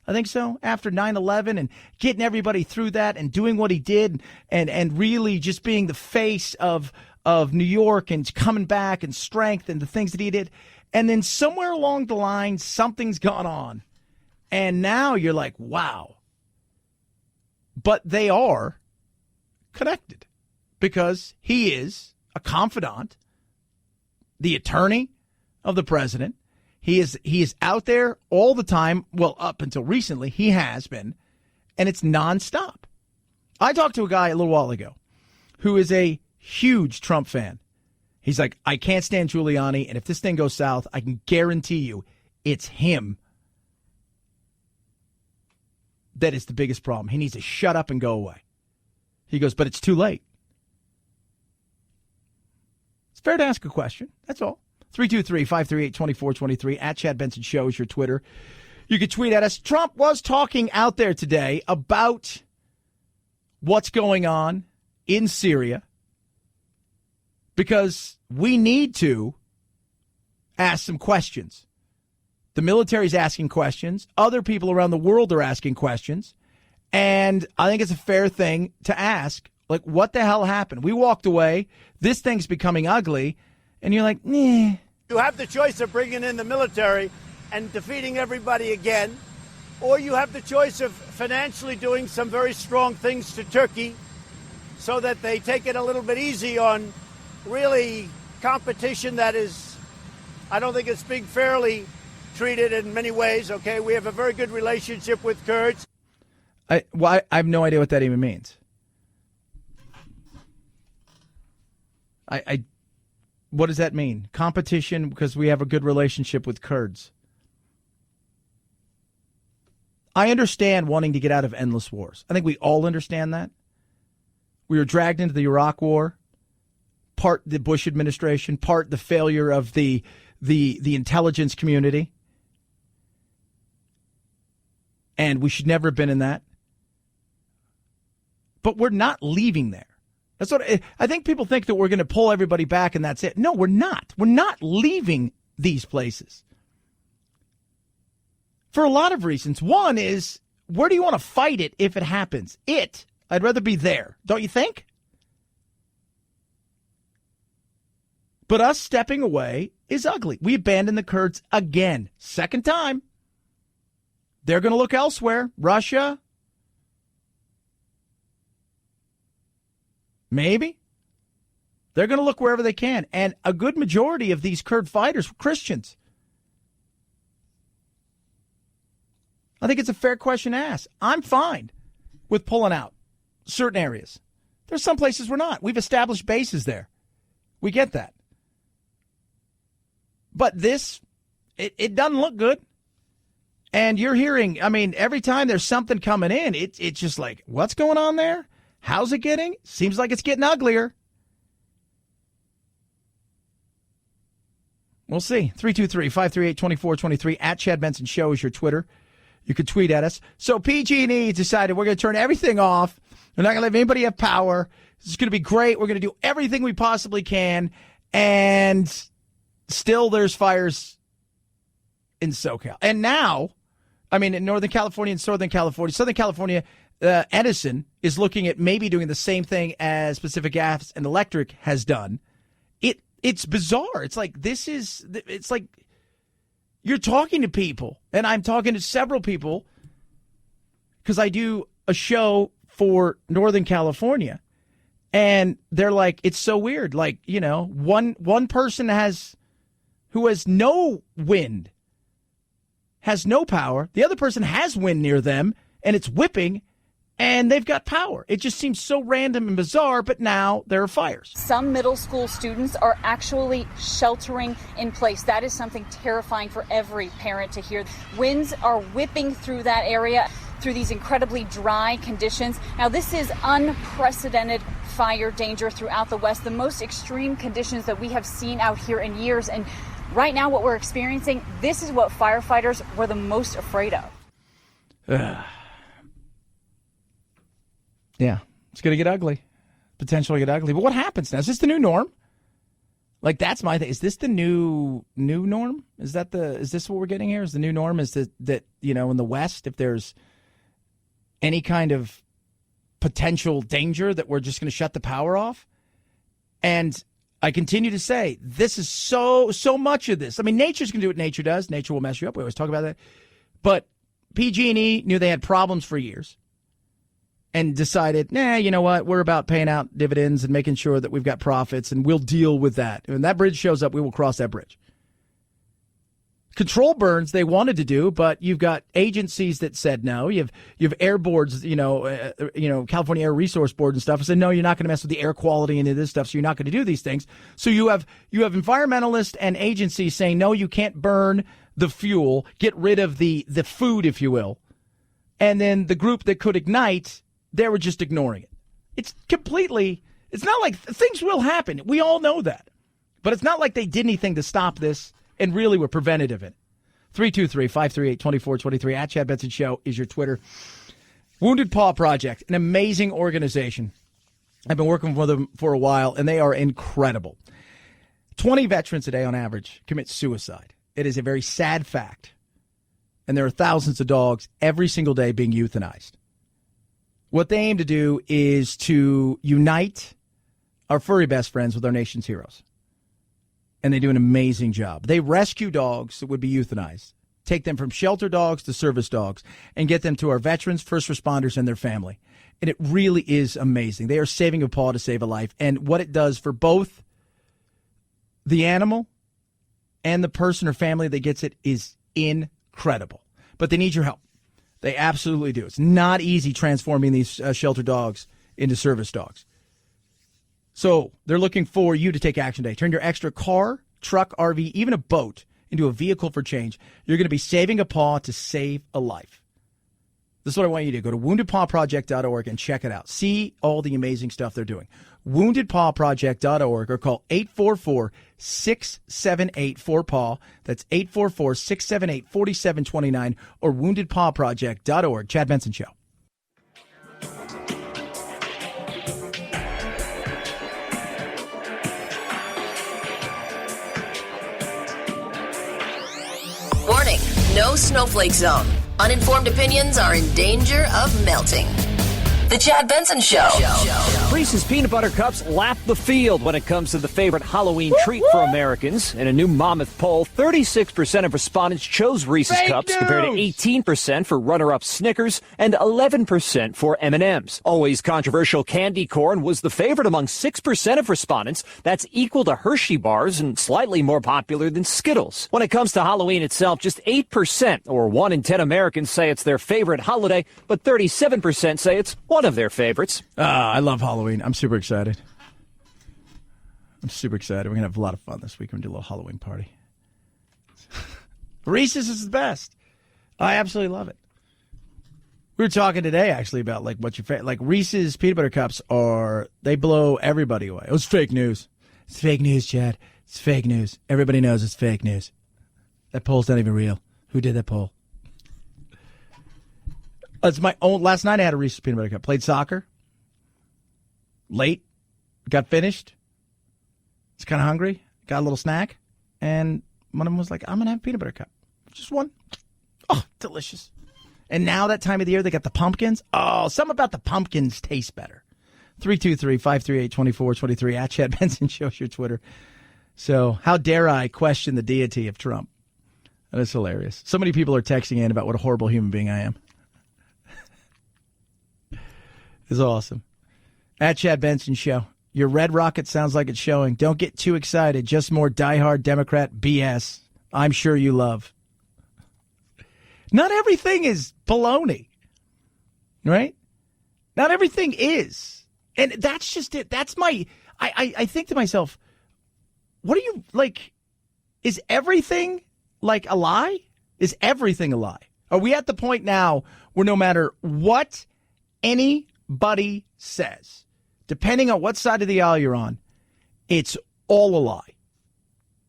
I think so. After 9/11 and getting everybody through that and doing what he did and really just being the face of New York and coming back and strength and the things that he did. And then somewhere along the line, something's gone on. And now you're like, wow. But they are connected because he is a confidant, the attorney of the president. He is out there all the time. Well, up until recently, he has been, and it's nonstop. I talked to a guy a little while ago who is a huge Trump fan. He's like, I can't stand Giuliani, and if this thing goes south, I can guarantee you it's him that is the biggest problem. He needs to shut up and go away. He goes, but it's too late. It's fair to ask a question. That's all. 323-538-2423 at Chad Benson Show is your Twitter. You can tweet at us. Trump was talking out there today about what's going on in Syria, because we need to ask some questions. The military's asking questions. Other people around the world are asking questions. And I think it's a fair thing to ask, like, what the hell happened? We walked away. This thing's becoming ugly. And you're like, eh. You have the choice of bringing in the military and defeating everybody again, or you have the choice of financially doing some very strong things to Turkey so that they take it a little bit easy on really competition that is, I don't think it's being fairly treated in many ways, okay? We have a very good relationship with Kurds. I have no idea what that even means. What does that mean? Competition because we have a good relationship with Kurds. I understand wanting to get out of endless wars. I think we all understand that. We were dragged into the Iraq War, part the Bush administration, part the failure of the intelligence community. And we should never have been in that. But we're not leaving there. That's what I think. People think that we're going to pull everybody back and that's it. No, we're not. We're not leaving these places. For a lot of reasons. One is, where do you want to fight it if it happens? I'd rather be there. Don't you think? But us stepping away is ugly. We abandoned the Kurds again. Second time. They're going to look elsewhere. Russia. Maybe. They're going to look wherever they can. And a good majority of these Kurd fighters were Christians. I think it's a fair question to ask. I'm fine with pulling out certain areas. There's some places we're not. We've established bases there. We get that. But this, it doesn't look good. And you're hearing, I mean, every time there's something coming in, it's just like, what's going on there? How's it getting? Seems like it's getting uglier. We'll see. 323-538-2423 at Chad Benson Show is your Twitter. You can tweet at us. So PG&E decided we're going to turn everything off. We're not going to let anybody have power. This is going to be great. We're going to do everything we possibly can. And still there's fires in SoCal. And now, I mean, in Northern California and Southern California, Edison is looking at maybe doing the same thing as Pacific Gas and Electric has done. It's bizarre. It's like it's like you're talking to people, and I'm talking to several people because I do a show for Northern California, and they're like, it's so weird. Like, you know, one person who has no wind, has no power. The other person has wind near them, and it's whipping, and they've got power. It just seems so random and bizarre, but now there are fires. Some middle school students are actually sheltering in place. That is something terrifying for every parent to hear. Winds are whipping through that area through these incredibly dry conditions. Now, this is unprecedented fire danger throughout the West, the most extreme conditions that we have seen out here in years. And right now, what we're experiencing, this is what firefighters were the most afraid of. Yeah, it's going to get ugly, potentially get ugly. But what happens now? Is this the new norm? Like, that's my thing. Is this the new norm? Is this what we're getting here? Is the new norm is that, you know, in the West, if there's any kind of potential danger, that we're just going to shut the power off? And I continue to say, this is so much of this. I mean, nature's going to do what nature does. Nature will mess you up. We always talk about that. But PG&E knew they had problems for years and decided, you know what? We're about paying out dividends and making sure that we've got profits, and we'll deal with that. When that bridge shows up, we will cross that bridge. Control burns they wanted to do, but you've got agencies that said no. You have air boards, California Air Resource Board and stuff, said no, you're not going to mess with the air quality and this stuff, so you're not going to do these things. So you have environmentalists and agencies saying no, you can't burn the fuel, get rid of the food, if you will, and then the group that could ignite, they were just ignoring it. It's not like things will happen. We all know that. But it's not like they did anything to stop this and really were preventative in it. 323-538-2423 at Chad Benson Show is your Twitter. Wounded Paw Project, an amazing organization. I've been working with them for a while, and they are incredible. 20 veterans a day on average commit suicide. It is a very sad fact. And there are thousands of dogs every single day being euthanized. What they aim to do is to unite our furry best friends with our nation's heroes. And they do an amazing job. They rescue dogs that would be euthanized, take them from shelter dogs to service dogs, and get them to our veterans, first responders, and their family. And it really is amazing. They are saving a paw to save a life. And what it does for both the animal and the person or family that gets it is incredible. But they need your help. They absolutely do. It's not easy transforming these shelter dogs into service dogs. So they're looking for you to take action today. Turn your extra car, truck, RV, even a boat into a vehicle for change. You're going to be saving a paw to save a life. This is what I want you to do. Go to woundedpawproject.org and check it out. See all the amazing stuff they're doing. Woundedpawproject.org or call 844-678-4PAW. That's 844-678-4729 or woundedpawproject.org. Chad Benson Show. Warning, no snowflake zone. Uninformed opinions are in danger of melting. The Chad Benson Show. Reese's Peanut Butter Cups lap the field when it comes to the favorite Halloween treat for Americans. In a new Monmouth poll, 36% of respondents chose Reese's Cups compared to 18% for runner-up Snickers and 11% for M&M's. Always controversial candy corn was the favorite among 6% of respondents. That's equal to Hershey bars and slightly more popular than Skittles. When it comes to Halloween itself, just 8% or 1 in 10 Americans say it's their favorite holiday, but 37% say it's one of their favorites. I love Halloween. I'm super excited. We're going to have a lot of fun this week. We're going to do a little Halloween party. Reese's is the best. I absolutely love it. We were talking today, actually, about like what's your favorite. Like Reese's Peanut Butter Cups they blow everybody away. It was fake news. It's fake news, Chad. It's fake news. Everybody knows it's fake news. That poll's not even real. Who did that poll? It's my own. Last night I had a Reese's Peanut Butter Cup. Played soccer. Late. Got finished. Was kind of hungry. Got a little snack. And one of them was like, I'm going to have a peanut butter cup. Just one. Oh, delicious. And now that time of the year, they got the pumpkins. Oh, something about the pumpkins tastes better. 323-538-2423. At Chad Benson shows your Twitter. So how dare I question the deity of Trump? That is hilarious. So many people are texting in about what a horrible human being I am. It's awesome. At Chad Benson Show. Your red rocket sounds like it's showing. Don't get too excited. Just more diehard Democrat BS. I'm sure you love. Not everything is baloney. Right? Not everything is. And that's just it. That's my... I think to myself, what are you... Like, is everything like a lie? Is everything a lie? Are we at the point now where no matter what anybody says, depending on what side of the aisle you're on, it's all a lie?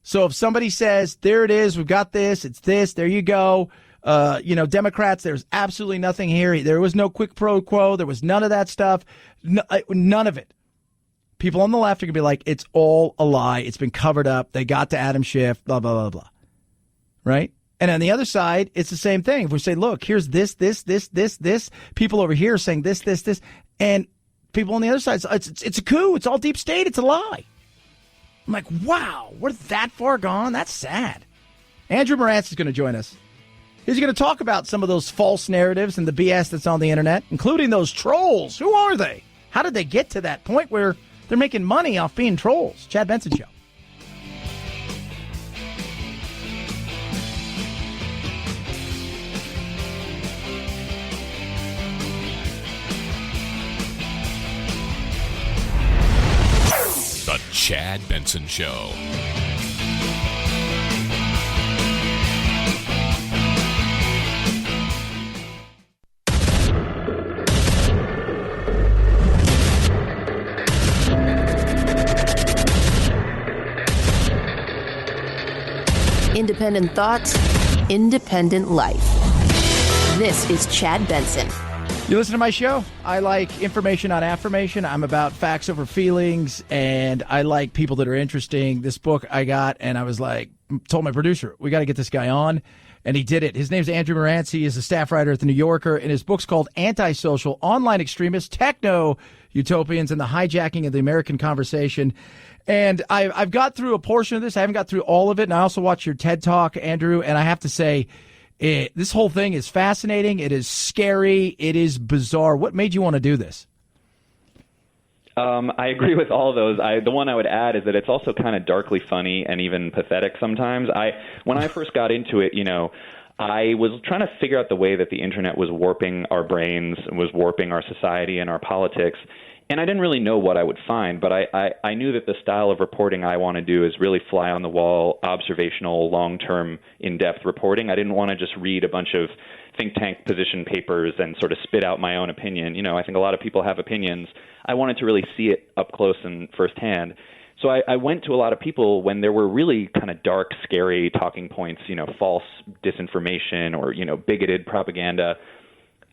So if somebody says, there it is, we've got this, it's this, there you go. Democrats, there's absolutely nothing here. There was no quid pro quo. There was none of that stuff. None of it. People on the left are going to be like, it's all a lie. It's been covered up. They got to Adam Schiff, blah, blah, blah, blah. Right? And on the other side, it's the same thing. If we say, look, here's this, people over here are saying this, and people on the other side, it's a coup. It's all deep state. It's a lie. I'm like, wow, we're that far gone? That's sad. Andrew Morantz is going to join us. He's going to talk about some of those false narratives and the BS that's on the internet, including those trolls. Who are they? How did they get to that point where they're making money off being trolls? Chad Benson Show. The Chad Benson Show. Independent thoughts, independent life. This is Chad Benson. You listen to my show. I like information on affirmation. I'm about facts over feelings, and I like people that are interesting. This book I got, and I was like, told my producer, we got to get this guy on, and he did it. His name's Andrew Morantz. He is a staff writer at The New Yorker, and his book's called Antisocial, Online Extremists, Techno-Utopians, and the Hijacking of the American Conversation. And I've got through a portion of this. I haven't got through all of it, and I also watched your TED Talk, Andrew, and I have to say, this whole thing is fascinating. It is scary. It is bizarre. What made you want to do this? I agree with all of those. The one I would add is that it's also kind of darkly funny and even pathetic sometimes. When I first got into it, I was trying to figure out the way that the internet was warping our brains, was warping our society and our politics. And I didn't really know what I would find, but I knew that the style of reporting I want to do is really fly-on-the-wall, observational, long-term, in-depth reporting. I didn't want to just read a bunch of think tank position papers and sort of spit out my own opinion. I think a lot of people have opinions. I wanted to really see it up close and firsthand. So I went to a lot of people when there were really kind of dark, scary talking points, false disinformation or, bigoted propaganda.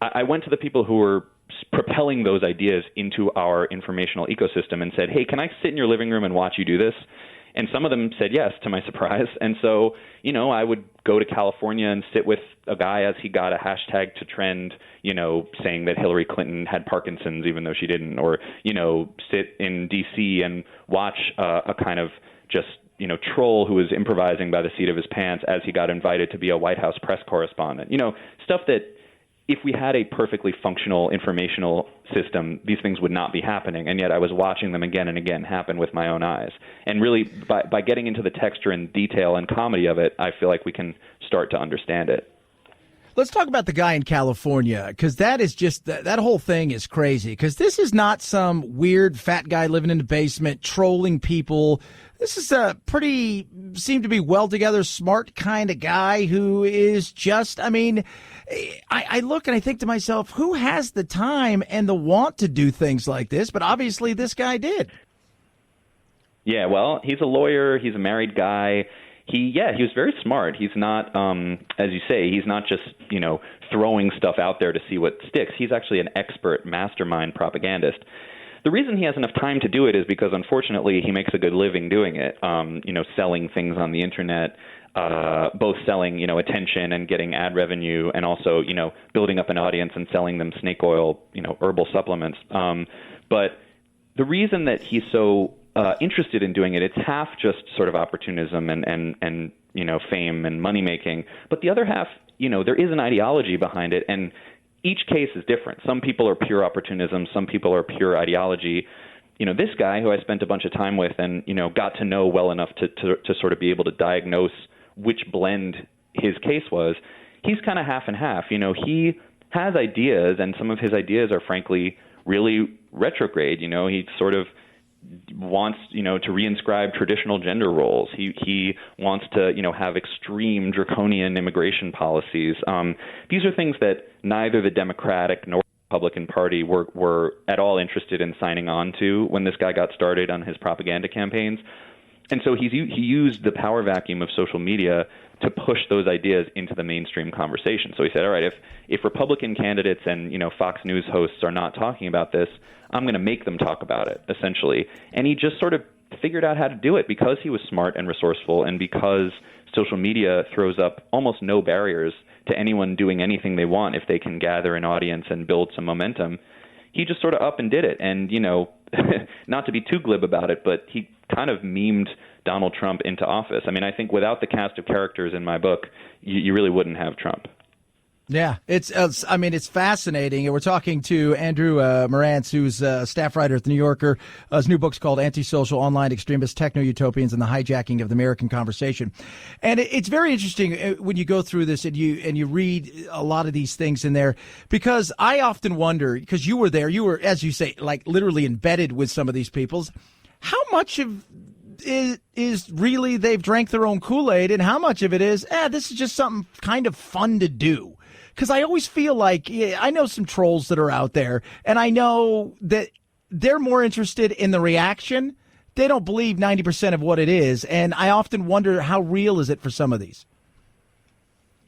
I went to the people who were propelling those ideas into our informational ecosystem and said, hey, can I sit in your living room and watch you do this? And some of them said yes, to my surprise. And so, I would go to California and sit with a guy as he got a hashtag to trend, saying that Hillary Clinton had Parkinson's even though she didn't, or, sit in D.C. and watch a kind of just, troll who was improvising by the seat of his pants as he got invited to be a White House press correspondent. Stuff that if we had a perfectly functional informational system, these things would not be happening, and yet I was watching them again and again happen with my own eyes. And really, by getting into the texture and detail and comedy of it, I feel like we can start to understand it. Let's talk about the guy in California, because that is just, that whole thing is crazy, because this is not some weird fat guy living in the basement trolling people. This is a pretty, seem to be well-together, smart kind of guy who is just, I look and I think to myself, who has the time and the want to do things like this? But obviously this guy did. Yeah, well, he's a lawyer. He's a married guy. He was very smart. He's not, as you say, he's not just, throwing stuff out there to see what sticks. He's actually an expert mastermind propagandist. The reason he has enough time to do it is because, unfortunately, he makes a good living doing it, selling things on the internet, both selling, attention and getting ad revenue, and also, building up an audience and selling them snake oil, herbal supplements. But the reason that he's so interested in doing it, it's half just sort of opportunism and fame and money making, but the other half, there is an ideology behind it, and each case is different. Some people are pure opportunism, some people are pure ideology. This guy who I spent a bunch of time with and got to know well enough to sort of be able to diagnose which blend his case was, he's kind of half and half. He has ideas, and some of his ideas are frankly really retrograde. He sort of wants, to reinscribe traditional gender roles. He wants to, have extreme draconian immigration policies. These are things that neither the Democratic nor Republican Party were at all interested in signing on to when this guy got started on his propaganda campaigns. And so he used the power vacuum of social media to push those ideas into the mainstream conversation. So he said, all right, if Republican candidates and, Fox News hosts are not talking about this, I'm going to make them talk about it, essentially. And he just sort of figured out how to do it because he was smart and resourceful, and because social media throws up almost no barriers to anyone doing anything they want if they can gather an audience and build some momentum. He just sort of up and did it. And, not to be too glib about it, but he kind of memed Donald Trump into office. I think without the cast of characters in my book, you really wouldn't have Trump. Yeah, it's fascinating. We're talking to Andrew Morantz, who's a staff writer at The New Yorker. His new book's called Antisocial, Online Extremists, Techno-Utopians, and the Hijacking of the American Conversation. And it's very interesting when you go through this and you read a lot of these things in there, because I often wonder, because you were there, you were, as you say, like literally embedded with some of these people's, how much of is really they've drank their own Kool-Aid, and how much of it is, this is just something kind of fun to do? Because I always feel like, I know some trolls that are out there, and I know that they're more interested in the reaction. They don't believe 90% of what it is, and I often wonder how real is it for some of these.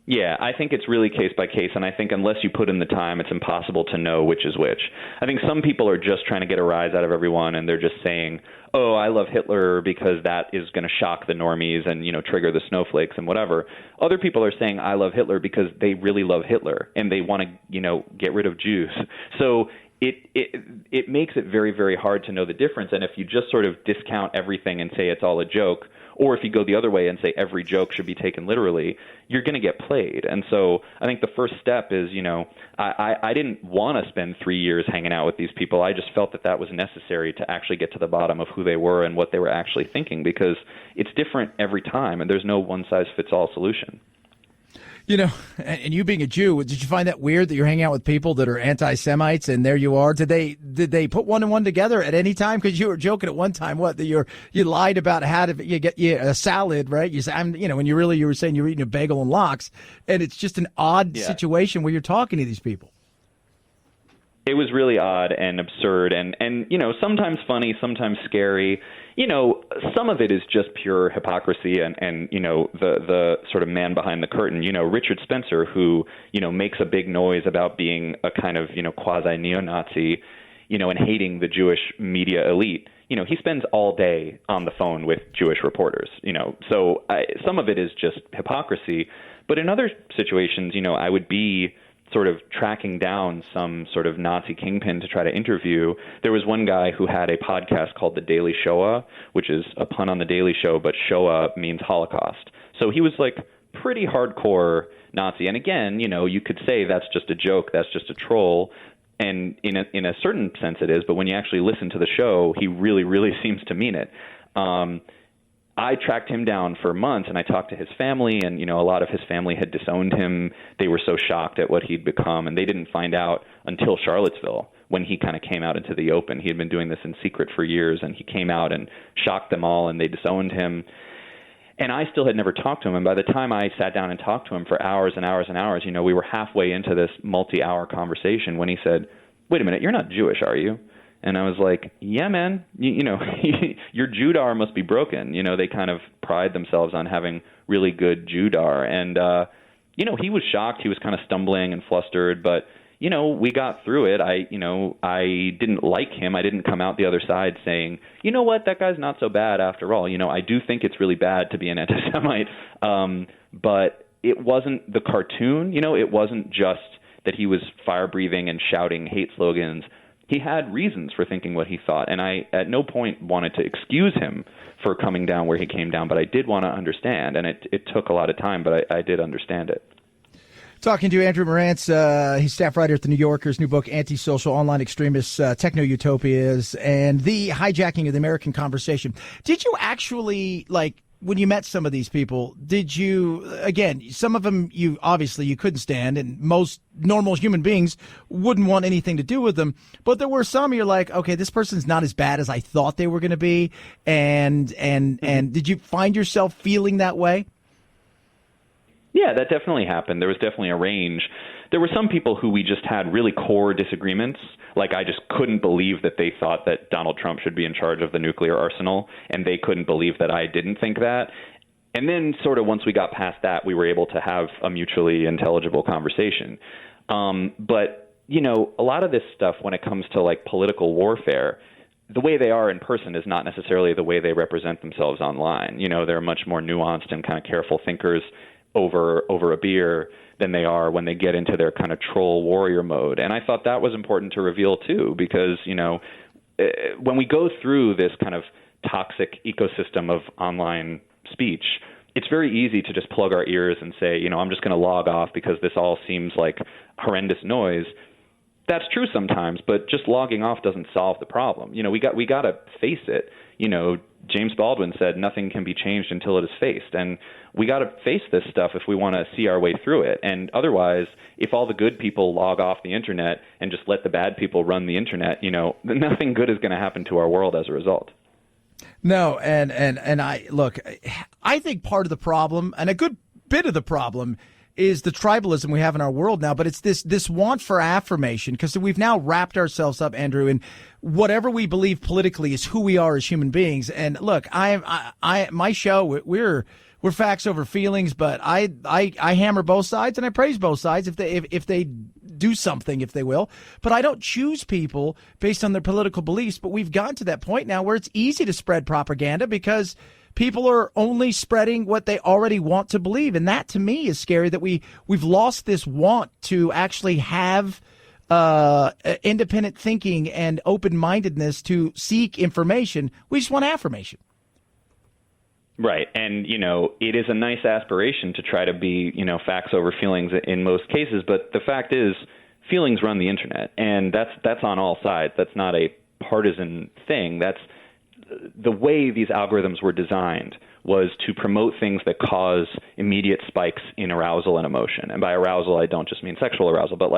Yeah, I think it's really case by case, and I think unless you put in the time, it's impossible to know which is which. I think some people are just trying to get a rise out of everyone, and they're just saying, oh, I love Hitler because that is going to shock the normies and, trigger the snowflakes and whatever. Other people are saying, I love Hitler because they really love Hitler, and they want to, get rid of Jews. So it makes it very, very hard to know the difference, and if you just sort of discount everything and say it's all a joke, or if you go the other way and say every joke should be taken literally, you're going to get played. And so I think the first step is, I didn't want to spend 3 years hanging out with these people. I just felt that was necessary to actually get to the bottom of who they were and what they were actually thinking, because it's different every time, and there's no one-size-fits-all solution. And you being a Jew, did you find that weird that you're hanging out with people that are anti-Semites, and there you are? Did they put one and one together at any time? Because you were joking at one time, that you lied about how to you get a salad, right? You said, when you were saying you're eating a bagel and lox, and it's just an odd situation where you're talking to these people. It was really odd and absurd, and sometimes funny, sometimes scary. Some of it is just pure hypocrisy and the sort of man behind the curtain. Richard Spencer, who, makes a big noise about being a kind of, quasi neo-Nazi, and hating the Jewish media elite. He spends all day on the phone with Jewish reporters, so some of it is just hypocrisy. But in other situations, I would be sort of tracking down some sort of Nazi kingpin to try to interview. There was one guy who had a podcast called The Daily Shoah, which is a pun on The Daily Show, but Shoah means Holocaust. So he was like pretty hardcore Nazi. And again, you could say that's just a joke, that's just a troll. And in a certain sense it is, but when you actually listen to the show, he really, really seems to mean it. I tracked him down for months, and I talked to his family, and, a lot of his family had disowned him. They were so shocked at what he'd become, and they didn't find out until Charlottesville, when he kind of came out into the open. He had been doing this in secret for years, and he came out and shocked them all, and they disowned him. And I still had never talked to him, and by the time I sat down and talked to him for hours and hours and hours, we were halfway into this multi-hour conversation when he said, wait a minute, you're not Jewish, are you? And I was like, yeah, man, your Judar must be broken. They kind of pride themselves on having really good Judar. And, he was shocked. He was kind of stumbling and flustered. But, we got through it. I didn't like him. I didn't come out the other side saying, you know what, that guy's not so bad after all. I do think it's really bad to be an anti-Semite. But it wasn't the cartoon. It wasn't just that he was fire-breathing and shouting hate slogans. He had reasons for thinking what he thought, and I at no point wanted to excuse him for coming down where he came down, but I did want to understand, and it took a lot of time, but I did understand it. Talking to Andrew Marantz, he's staff writer at The New Yorker's new book, Antisocial Online Extremists, Techno-Utopias, and the Hijacking of the American Conversation. Did you actually, when you met some of these people, did you, again, some of them you couldn't stand, and most normal human beings wouldn't want anything to do with them, but there were some you're like, okay, this person's not as bad as I thought they were going to be, and did you find yourself feeling that way? Yeah, that definitely happened. There was definitely a range. There were some people who we just had really core disagreements. Like, I just couldn't believe that they thought that Donald Trump should be in charge of the nuclear arsenal, and they couldn't believe that I didn't think that. And then sort of once we got past that, we were able to have a mutually intelligible conversation. But, a lot of this stuff, when it comes to, political warfare, the way they are in person is not necessarily the way they represent themselves online. They're much more nuanced and kind of careful thinkers over a beer than they are when they get into their kind of troll warrior mode. And I thought that was important to reveal too, because, when we go through this kind of toxic ecosystem of online speech, it's very easy to just plug our ears and say, I'm just going to log off because this all seems like horrendous noise. That's true sometimes, but just logging off doesn't solve the problem. We got to face it. James Baldwin said nothing can be changed until it is faced. And we got to face this stuff if we want to see our way through it. And otherwise, if all the good people log off the internet and just let the bad people run the internet, nothing good is going to happen to our world as a result. No, and I think part of the problem, and a good bit of the problem, is the tribalism we have in our world now, but it's this want for affirmation, because we've now wrapped ourselves up, Andrew, in whatever we believe politically is who we are as human beings. And look, my show, we're facts over feelings, but I hammer both sides and I praise both sides if they do something, if they will. But I don't choose people based on their political beliefs. But we've gotten to that point now where it's easy to spread propaganda because people are only spreading what they already want to believe. And that, to me, is scary, that we've lost this want to actually have independent thinking and open-mindedness to seek information. We just want affirmation. Right. And, it is a nice aspiration to try to be, facts over feelings in most cases. But the fact is, feelings run the internet, and that's on all sides. That's not a partisan thing. That's the way these algorithms were designed, was to promote things that cause immediate spikes in arousal and emotion. And by arousal, I don't just mean sexual arousal, but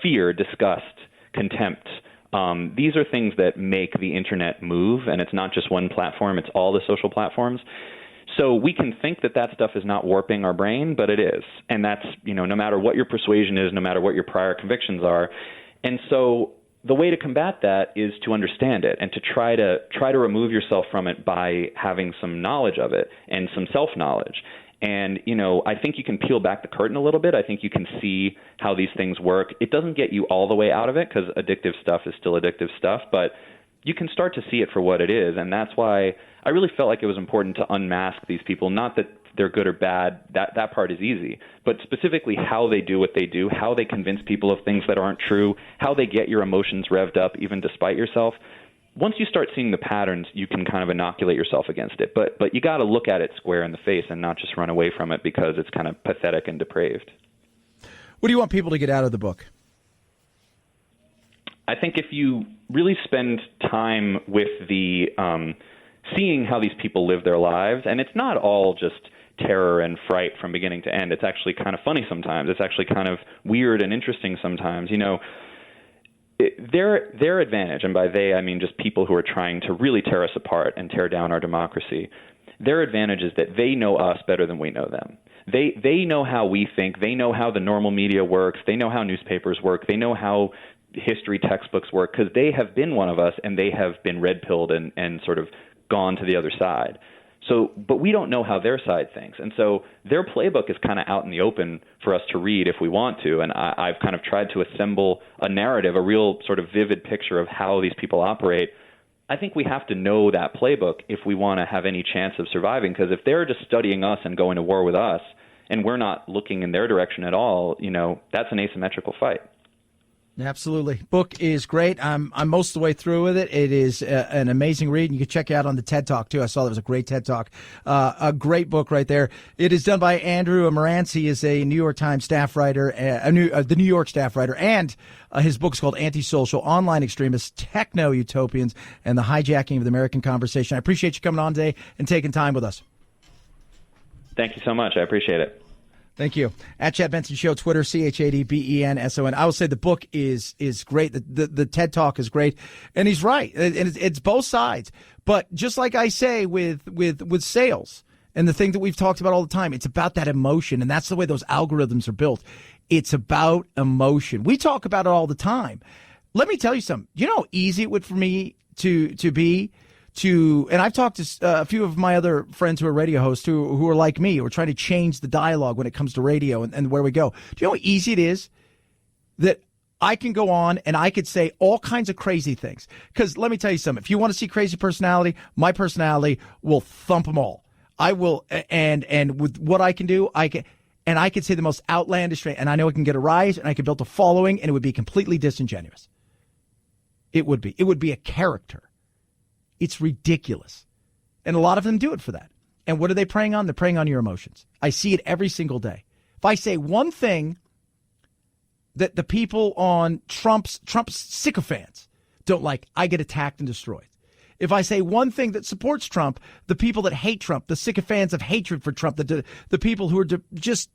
fear, disgust, contempt. These are things that make the internet move, and it's not just one platform, it's all the social platforms. So we can think that stuff is not warping our brain, but it is. And that's, no matter what your persuasion is, no matter what your prior convictions are. And so the way to combat that is to understand it and to try to remove yourself from it by having some knowledge of it and some self-knowledge. And, I think you can peel back the curtain a little bit. I think you can see how these things work. It doesn't get you all the way out of it because addictive stuff is still addictive stuff, but you can start to see it for what it is. And that's why I really felt like it was important to unmask these people. Not that they're good or bad. That part is easy. But specifically how they do what they do, how they convince people of things that aren't true, how they get your emotions revved up even despite yourself. Once you start seeing the patterns, you can kind of inoculate yourself against it. But you got to look at it square in the face and not just run away from it because it's kind of pathetic and depraved. What do you want people to get out of the book? I think if you really spend time with the seeing how these people live their lives, and it's not all just terror and fright from beginning to end. It's actually kind of funny sometimes. It's actually kind of weird and interesting sometimes. Their advantage, and by they I mean just people who are trying to really tear us apart and tear down our democracy, their advantage is that they know us better than we know them. They know how we think. They know how the normal media works. They know how newspapers work. They know how history textbooks work because they have been one of us and they have been red-pilled and sort of gone to the other side. So, but we don't know how their side thinks. And so their playbook is kind of out in the open for us to read if we want to. And I've kind of tried to assemble a narrative, a real sort of vivid picture of how these people operate. I think we have to know that playbook if we want to have any chance of surviving, because if they're just studying us and going to war with us and we're not looking in their direction at all, that's an asymmetrical fight. Absolutely. Book is great. I'm most of the way through with it. It is an amazing read. You can check it out on the TED Talk, too. I saw there was a great TED Talk. A great book right there. It is done by Andrew Marantz. He is a New York Times staff writer, the New York staff writer, and his book is called Antisocial, Online Extremists, Techno-Utopians, and the Hijacking of the American Conversation. I appreciate you coming on today and taking time with us. Thank you so much. I appreciate it. Thank you. At Chad Benson Show, Twitter, ChadBenson. I will say the book is great. The TED Talk is great. And he's right. And it's both sides. But just like I say with sales and the thing that we've talked about all the time, it's about that emotion. And that's the way those algorithms are built. It's about emotion. We talk about it all the time. Let me tell you something. You know how easy it would for me to be and I've talked to a few of my other friends who are radio hosts who are like me, who are trying to change the dialogue when it comes to radio and where we go. Do you know how easy it is that I can go on and I could say all kinds of crazy things? Because let me tell you something. If you want to see crazy personality, my personality will thump them all. I will, and with what I can do, I could say the most outlandish thing, and I know I can get a rise, and I can build a following, and it would be completely disingenuous. It would be a character. It's ridiculous. And a lot of them do it for that. And what are they preying on? They're preying on your emotions. I see it every single day. If I say one thing that the people on Trump's sycophants don't like, I get attacked and destroyed. If I say one thing that supports Trump, the people that hate Trump, the sycophants of hatred for Trump, the people who are just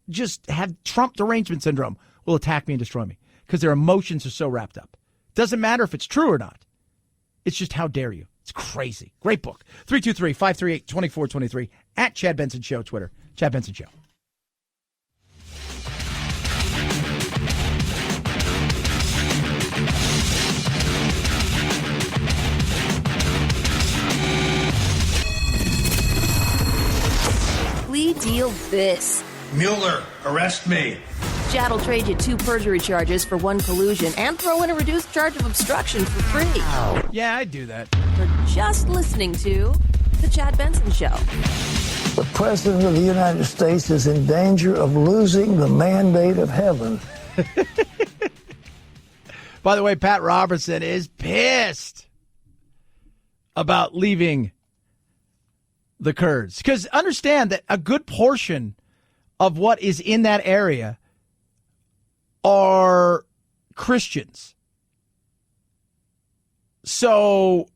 have Trump derangement syndrome will attack me and destroy me because their emotions are so wrapped up. Doesn't matter if it's true or not. It's just how dare you. It's crazy. Great book. 323-538-2423 at Chad Benson Show, Twitter. Chad Benson Show. this. Mueller, arrest me. Chad will trade you 2 perjury charges for 1 collusion and throw in a reduced charge of obstruction for free. Yeah, I'd do that. For just listening to The Chad Benson Show. The President of the United States is in danger of losing the mandate of heaven. By the way, Pat Robertson is pissed about leaving the Kurds. Because understand that a good portion of what is in that area are Christians. So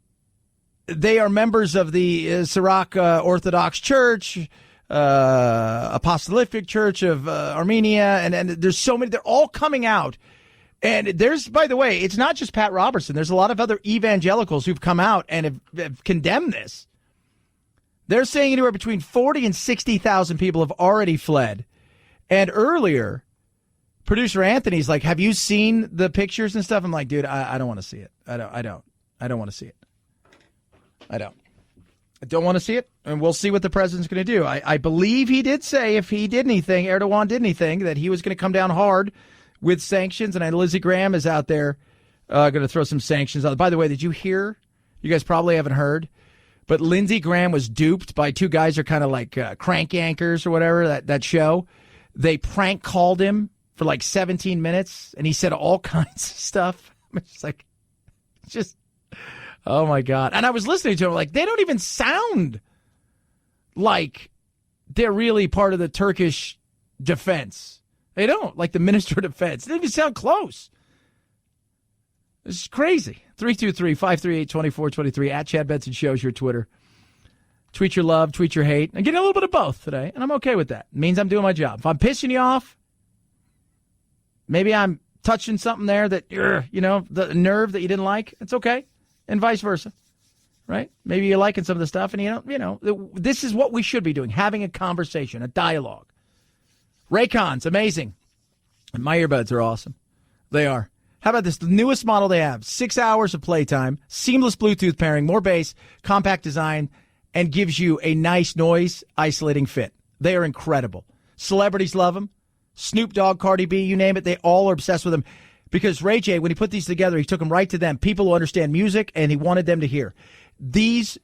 they are members of the Syriac Orthodox Church, Apostolic Church of Armenia, and there's so many. They're all coming out. And there's, by the way, it's not just Pat Robertson. There's a lot of other evangelicals who've come out and have condemned this. They're saying anywhere between 40 and 60,000 people have already fled. And earlier, producer Anthony's like, have you seen the pictures and stuff? I'm like, dude, I don't want to see it. I don't want to see it. I don't want to see it. And we'll see what the president's going to do. I believe he did say if he did anything, Erdogan did anything, that he was going to come down hard with sanctions. And I know Lindsey Graham is out there going to throw some sanctions on. By the way, did you hear? You guys probably haven't heard. But Lindsey Graham was duped by 2 guys who are kind of like crank anchors or whatever, that show. They prank called him for like 17 minutes, and he said all kinds of stuff. It's like, oh, my God. And I was listening to him like, they don't even sound like they're really part of the Turkish defense. They don't, like the Minister of Defense. They don't even sound close. This is crazy. 323-538-2423 at Chad Benson Show is your Twitter. Tweet your love, tweet your hate. I'm getting a little bit of both today, and I'm okay with that. It means I'm doing my job. If I'm pissing you off, maybe I'm touching something there that, the nerve that you didn't like, it's okay, and vice versa, right? Maybe you're liking some of the stuff, and this is what we should be doing, having a conversation, a dialogue. Raycons, amazing. And my earbuds are awesome. They are. How about this? The newest model they have, 6 hours of playtime, seamless Bluetooth pairing, more bass, compact design, and gives you a nice noise isolating fit. They are incredible. Celebrities love them. Snoop Dogg, Cardi B, you name it, they all are obsessed with them. Because Ray J, when he put these together, he took them right to them. People who understand music, and he wanted them to hear. These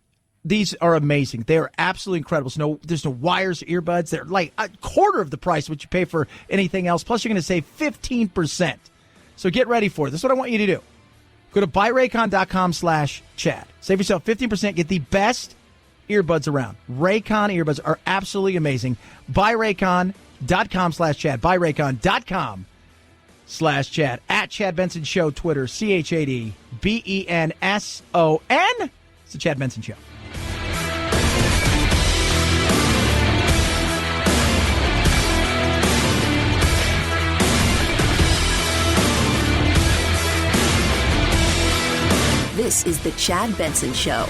are amazing. They are absolutely incredible. So there's no wires, earbuds. They're like a quarter of the price what you pay for anything else. Plus, you're going to save 15%. So get ready for it. This is what I want you to do. Go to buyraycon.com/Chad. Save yourself 15%. Get the best earbuds around. Raycon earbuds are absolutely amazing. Buyraycon.com/Chad. Buyraycon.com/Chad. At Chad Benson Show, Twitter, ChadBenson. It's the Chad Benson Show. This is the Chad Benson Show.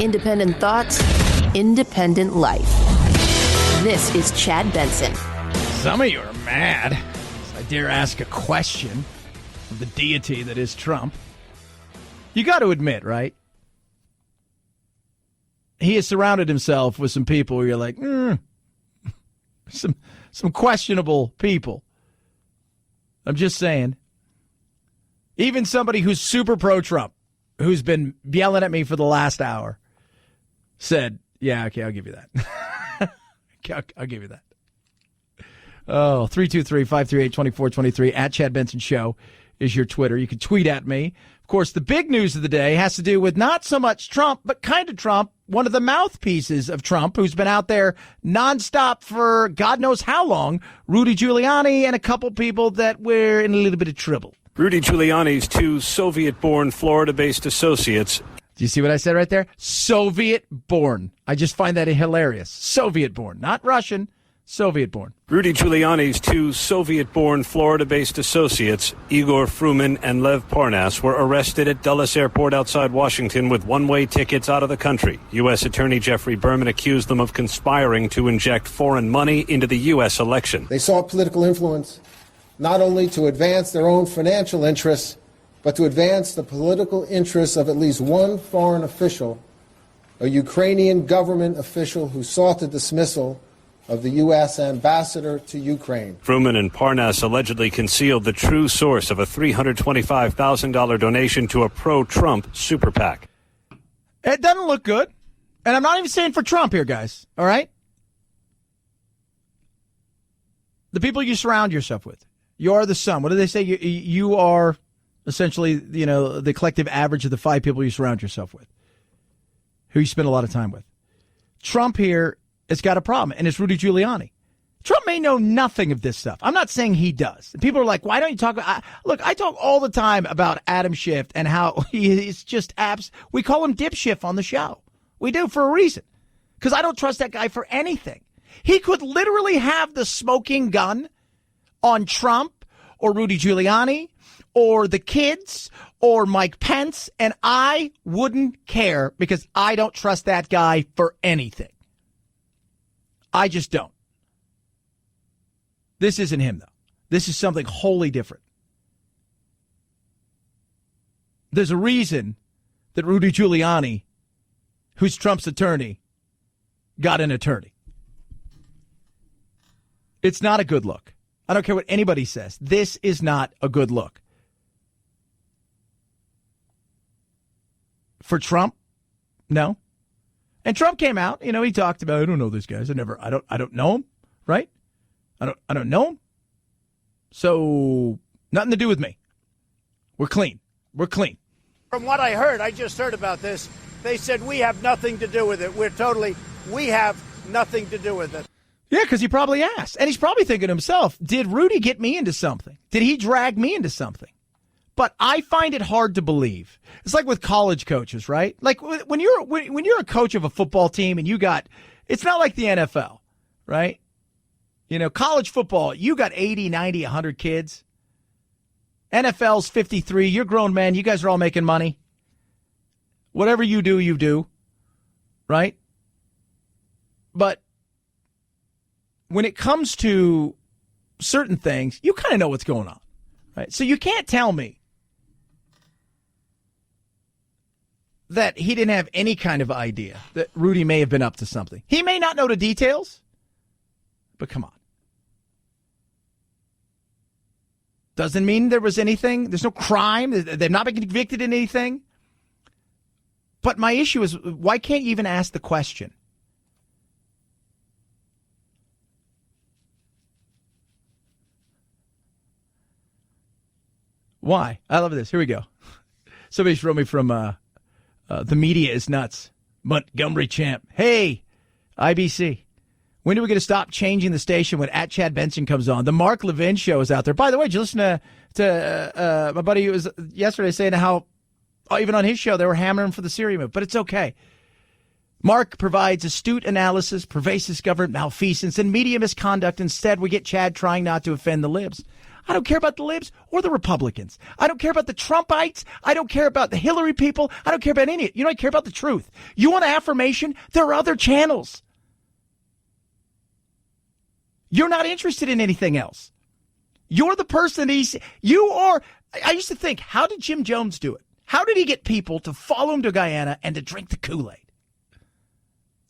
Independent thoughts, independent life. This is Chad Benson. Some of you are mad. I dare ask a question of the deity that is Trump. You got to admit, right? He has surrounded himself with some people where you're like, some questionable people. I'm just saying. Even somebody who's super pro-Trump, who's been yelling at me for the last hour, said, yeah, okay, I'll give you that. I'll give you that. Oh, 323-538-2423 at Chad Benson Show is your Twitter. You can tweet at me. Of course, the big news of the day has to do with not so much Trump, but kind of Trump, one of the mouthpieces of Trump, who's been out there nonstop for God knows how long, Rudy Giuliani and a couple people that were in a little bit of trouble. Rudy Giuliani's 2 Soviet-born Florida-based associates. Do you see what I said right there? Soviet-born. I just find that hilarious. Soviet-born, not Russian. Soviet-born. Rudy Giuliani's two Soviet-born Florida-based associates, Igor Fruman and Lev Parnas, were arrested at Dulles Airport outside Washington with one-way tickets out of the country. U.S. Attorney Jeffrey Berman accused them of conspiring to inject foreign money into the U.S. election. They sought political influence not only to advance their own financial interests, but to advance the political interests of at least one foreign official, a Ukrainian government official who sought the dismissal of the U.S. ambassador to Ukraine. Fruman and Parnas allegedly concealed the true source of a $325,000 donation to a pro-Trump super PAC. It doesn't look good. And I'm not even saying for Trump here, guys. All right? The people you surround yourself with. You are the sum. What do they say? You are essentially, the collective average of the 5 people you surround yourself with, who you spend a lot of time with. Trump here has got a problem, and it's Rudy Giuliani. Trump may know nothing of this stuff. I'm not saying he does. And people are like, why don't you talk about... Look, I talk all the time about Adam Schiff and how he's just we call him Dip Schiff on the show. We do, for a reason. Because I don't trust that guy for anything. He could literally have the smoking gun on Trump or Rudy Giuliani or the kids or Mike Pence, and I wouldn't care because I don't trust that guy for anything. I just don't. This isn't him, though. This is something wholly different. There's a reason that Rudy Giuliani, who's Trump's attorney, got an attorney. It's not a good look. I don't care what anybody says. This is not a good look. For Trump, no. And Trump came out, he talked about, I don't know these guys. I don't know them, right? I don't know them. So nothing to do with me. We're clean. We're clean. From what I heard, I just heard about this. They said we have nothing to do with it. We have nothing to do with it. Yeah, because he probably asked. And he's probably thinking to himself, did Rudy get me into something? Did he drag me into something? But I find it hard to believe. It's like with college coaches, right? Like when you're a coach of a football team and it's not like the NFL, right? College football, you got 80, 90, 100 kids. NFL's 53. You're grown men. You guys are all making money. Whatever you do, right? But when it comes to certain things, you kind of know what's going on, right? So you can't tell me that he didn't have any kind of idea that Rudy may have been up to something. He may not know the details, but come on. Doesn't mean there was anything. There's no crime. They've not been convicted in anything. But my issue is, why can't you even ask the question? Why? I love this. Here we go. Somebody wrote me from the media is nuts. Montgomery Champ. Hey, IBC. When are we going to stop changing the station when at Chad Benson comes on? The Mark Levin show is out there. By the way, did you listen to my buddy who was yesterday saying how even on his show they were hammering for the Syria move, but it's okay. Mark provides astute analysis, pervasive government malfeasance, and media misconduct. Instead, we get Chad trying not to offend the libs. I don't care about the libs or the Republicans. I don't care about the Trumpites. I don't care about the Hillary people. I don't care about any of it. I care about the truth. You want affirmation? There are other channels. You're not interested in anything else. You're the person I used to think, how did Jim Jones do it? How did he get people to follow him to Guyana and to drink the Kool-Aid?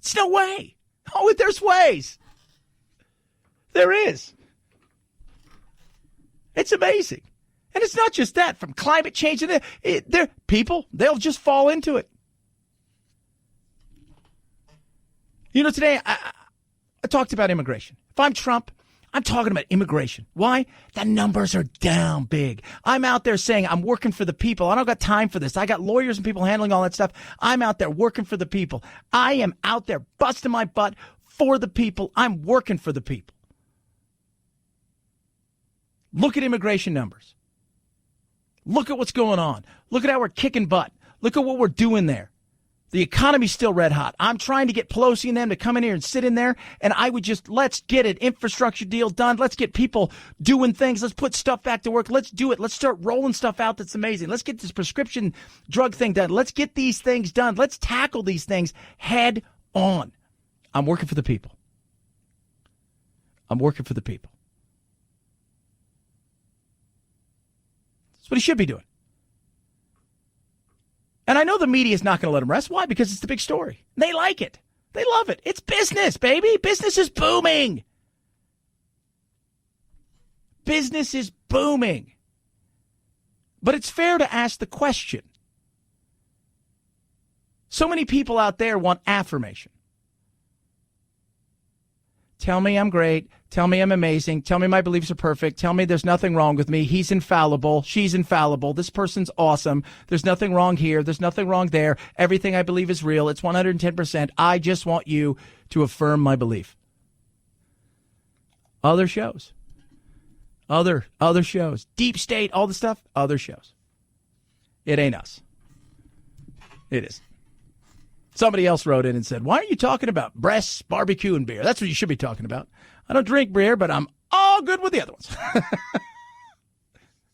It's no way. Oh, there's ways. There is. It's amazing. And it's not just that. From climate change, they're people, they'll just fall into it. Today I talked about immigration. If I'm Trump, I'm talking about immigration. Why? The numbers are down big. I'm out there saying I'm working for the people. I don't got time for this. I got lawyers and people handling all that stuff. I'm out there working for the people. I am out there busting my butt for the people. I'm working for the people. Look at immigration numbers. Look at what's going on. Look at how we're kicking butt. Look at what we're doing there. The economy's still red hot. I'm trying to get Pelosi and them to come in here and sit in there, and I would just, let's get an infrastructure deal done. Let's get people doing things. Let's put stuff back to work. Let's do it. Let's start rolling stuff out that's amazing. Let's get this prescription drug thing done. Let's get these things done. Let's tackle these things head on. I'm working for the people. I'm working for the people. That's what he should be doing. And I know the media is not going to let him rest. Why? Because it's the big story. They like it. They love it. It's business, baby. Business is booming. Business is booming. But it's fair to ask the question. So many people out there want affirmation. Tell me I'm great. Tell me I'm amazing. Tell me my beliefs are perfect. Tell me there's nothing wrong with me. He's infallible. She's infallible. This person's awesome. There's nothing wrong here. There's nothing wrong there. Everything I believe is real. It's 110%. I just want you to affirm my belief. Other shows. Other shows. Deep state, all the stuff. Other shows. It ain't us. It is. Somebody else wrote in and said, why are you talking about breasts, barbecue, and beer? That's what you should be talking about. I don't drink beer, but I'm all good with the other ones.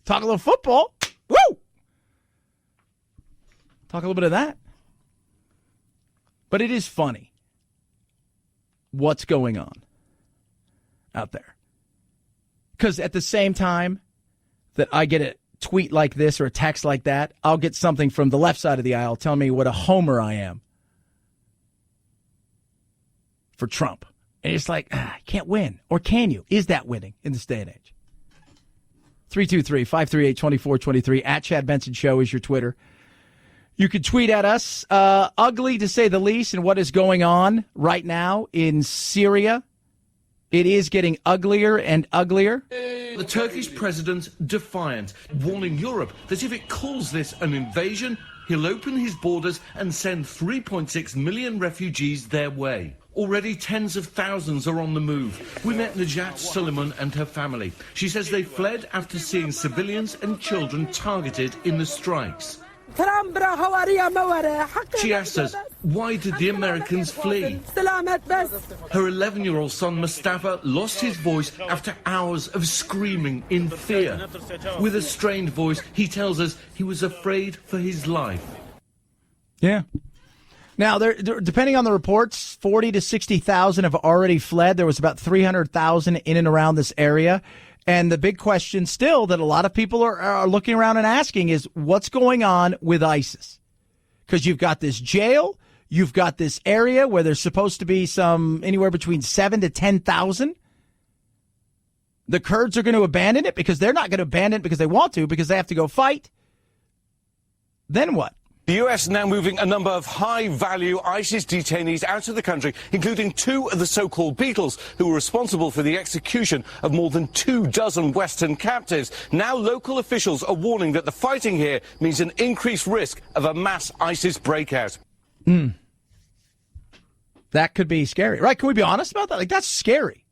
Talk a little football. Woo! Talk a little bit of that. But it is funny what's going on out there. Because at the same time that I get a tweet like this or a text like that, I'll get something from the left side of the aisle telling me what a homer I am for Trump. And it's like, can't win. Or can you? Is that winning in this day and age? 323-538-2423. At Chad Benson Show is your Twitter. You can tweet at us. Ugly, to say the least, in what is going on right now in Syria. It is getting uglier and uglier. The Turkish president defiant, warning Europe that if it calls this an invasion, he'll open his borders and send 3.6 million refugees their way. Already tens of thousands are on the move. We met Najat Suleiman and her family. She says they fled after seeing civilians and children targeted in the strikes. She asked us, why did the Americans flee? Her 11-year-old son Mustafa lost his voice after hours of screaming in fear. With a strained voice, he tells us he was afraid for his life. Yeah. Now, depending on the reports, 40 to 60,000 have already fled. There was about 300,000 in and around this area. And the big question still that a lot of people are looking around and asking is, what's going on with ISIS? Because you've got this jail, you've got this area where there's supposed to be anywhere between 7 to 10,000. The Kurds are going to abandon it because they're not going to abandon it because they want to, because they have to go fight. Then what? The U.S. now moving a number of high-value ISIS detainees out of the country, including 2 of the so-called Beatles, who were responsible for the execution of more than 24 Western captives. Now local officials are warning that the fighting here means an increased risk of a mass ISIS breakout. That could be scary, right? Can we be honest about that? Like, that's scary.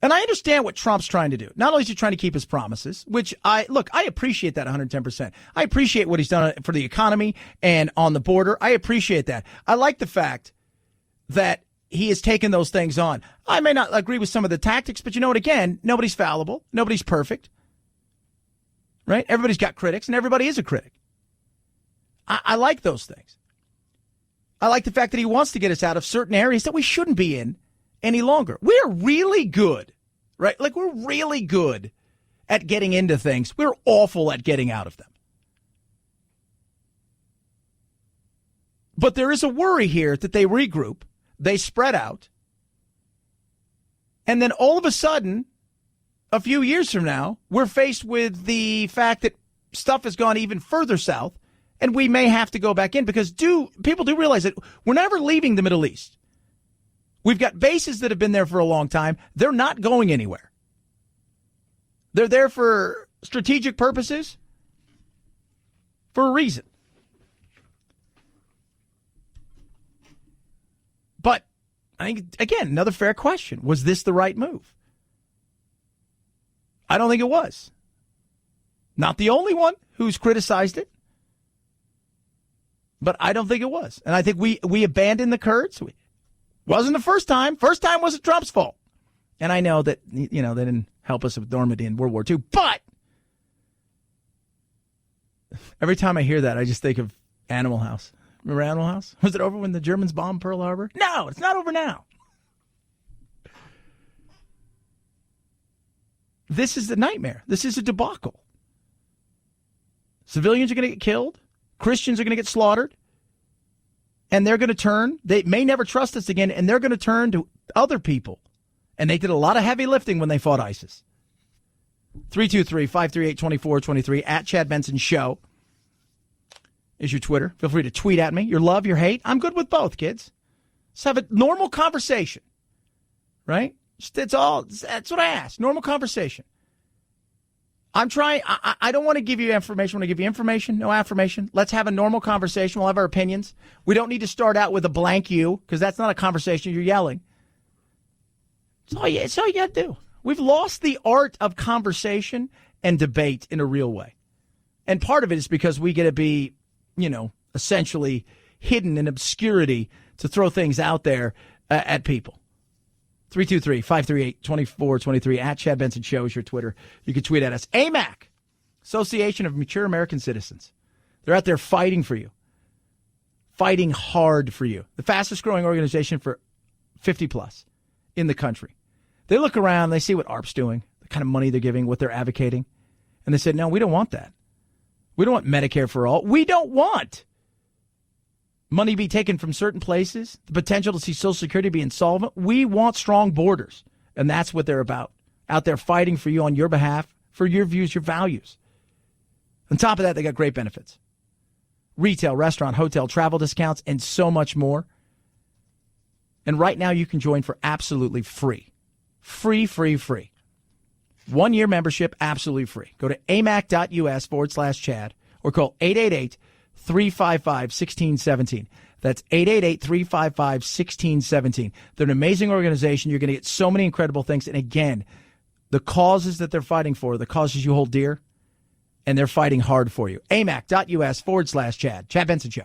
And I understand what Trump's trying to do. Not only is he trying to keep his promises, which I appreciate that 110%. I appreciate what he's done for the economy and on the border. I appreciate that. I like the fact that he has taken those things on. I may not agree with some of the tactics, but you know what? Again, nobody's fallible. Nobody's perfect. Right? Everybody's got critics, and everybody is a critic. I like those things. I like the fact that he wants to get us out of certain areas that we shouldn't be in any longer. We're really good, right? Like, we're really good at getting into things. We're awful at getting out of them. But there is a worry here that they regroup, they spread out, and then all of a sudden, a few years from now, we're faced with the fact that stuff has gone even further south, and we may have to go back in, because people do realize that we're never leaving the Middle East. We've got bases that have been there for a long time. They're not going anywhere. They're there for strategic purposes for a reason. But I think, again, another fair question. Was this the right move? I don't think it was. Not the only one who's criticized it. But I don't think it was. And I think we abandoned the Kurds. Wasn't the first time. First time wasn't Trump's fault. And I know that, they didn't help us with Normandy in World War II. But every time I hear that, I just think of Animal House. Remember Animal House? Was it over when the Germans bombed Pearl Harbor? No, it's not over now. This is the nightmare. This is a debacle. Civilians are going to get killed. Christians are going to get slaughtered. And they're going to turn. They may never trust us again, and they're going to turn to other people. And they did a lot of heavy lifting when they fought ISIS. 323-538-2423 at Chad Benson Show is your Twitter. Feel free to tweet at me. Your love, your hate. I'm good with both, kids. Let's have a normal conversation. Right? That's what I ask. Normal conversation. I'm trying. I don't want to give you information. I want to give you information, no affirmation. Let's have a normal conversation. We'll have our opinions. We don't need to start out with a blank you, because that's not a conversation. You're yelling. It's all you got to do. We've lost the art of conversation and debate in a real way. And part of it is because we get to be, essentially hidden in obscurity to throw things out there at people. 323-538-2423 at Chad Benson Show is your Twitter. You can tweet at us. AMAC, Association of Mature American Citizens. They're out there fighting for you. Fighting hard for you. The fastest growing organization for 50 plus in the country. They look around, they see what ARP's doing, the kind of money they're giving, what they're advocating. And they said, no, we don't want that. We don't want Medicare for all. We don't want money be taken from certain places, the potential to see Social Security be insolvent. We want strong borders. And that's what they're about. Out there fighting for you on your behalf, for your views, your values. On top of that, they got great benefits. Retail, restaurant, hotel, travel discounts, and so much more. And right now you can join for absolutely free. Free. 1 year membership, absolutely free. Go to amac.us/Chad or call 888-355-1617. That's 888-355-1617. They're an amazing organization. You're going to get so many incredible things. And again, the causes that they're fighting for, the causes you hold dear, and they're fighting hard for you. amac.us/Chad. Chad Benson Show.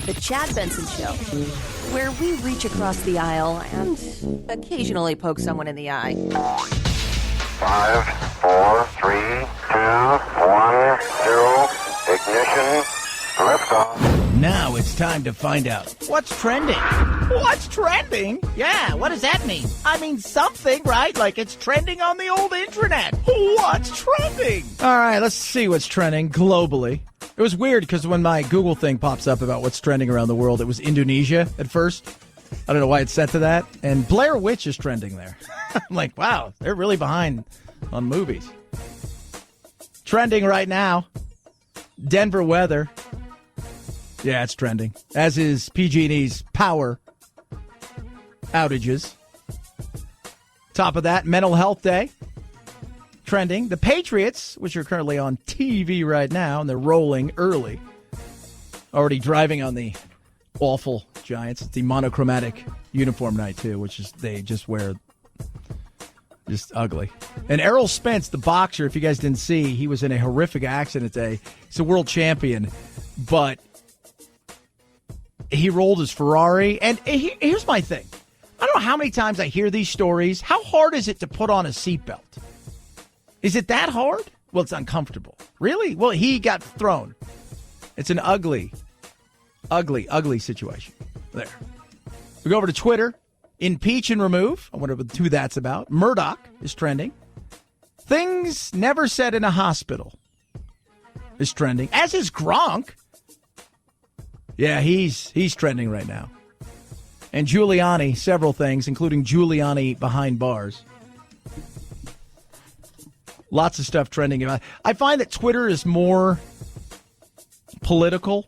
The Chad Benson Show, where we reach across the aisle and occasionally poke someone in the eye. 5, 4, 3, 2, 1, 0, ignition, liftoff. Now it's time to find out what's trending. What's trending? Yeah, what does that mean? I mean something, right? Like it's trending on the old intranet. What's trending? All right, let's see what's trending globally. It was weird because when my Google thing pops up about what's trending around the world, it was Indonesia at first. I don't know why it's set to that. And Blair Witch is trending there. I'm like, wow, they're really behind on movies. Trending right now, Denver weather. Yeah, it's trending. As is PG&E's power outages. Top of that, Mental Health Day. Trending. The Patriots, which are currently on TV right now, and they're rolling early. Already driving on the awful Giants. It's the monochromatic uniform night, too, which is they just wear just ugly. And Errol Spence, the boxer, if you guys didn't see, he was in a horrific accident today. He's a world champion, but he rolled his Ferrari. And here's my thing. I don't know how many times I hear these stories. How hard is it to put on a seatbelt? Is it that hard? Well, it's uncomfortable. Really? Well, he got thrown. It's an ugly situation. There. We go over to Twitter. Impeach and remove. I wonder who that's about. Murdoch is trending. Things never said in a hospital is trending. As is Gronk. Yeah, he's trending right now. And Giuliani, several things, including Giuliani behind bars. Lots of stuff trending. I find that Twitter is more political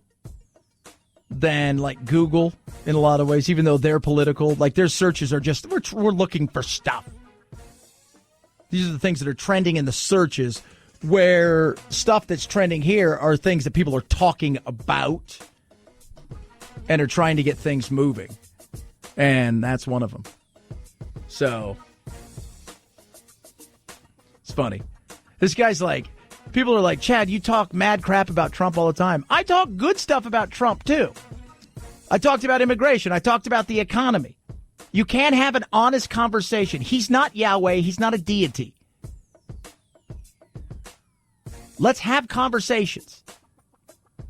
than like Google in a lot of ways, even though they're political. Like their searches are just, we're looking for stuff. These are the things that are trending in the searches, where stuff that's trending here are things that people are talking about. and are trying to get things moving. And that's one of them. So, it's funny. This guy's like, people are like, Chad, you talk mad crap about Trump all the time. I talk good stuff about Trump, too. I talked about immigration. I talked about the economy. You can't have an honest conversation. He's not Yahweh. He's not a deity. Let's have conversations.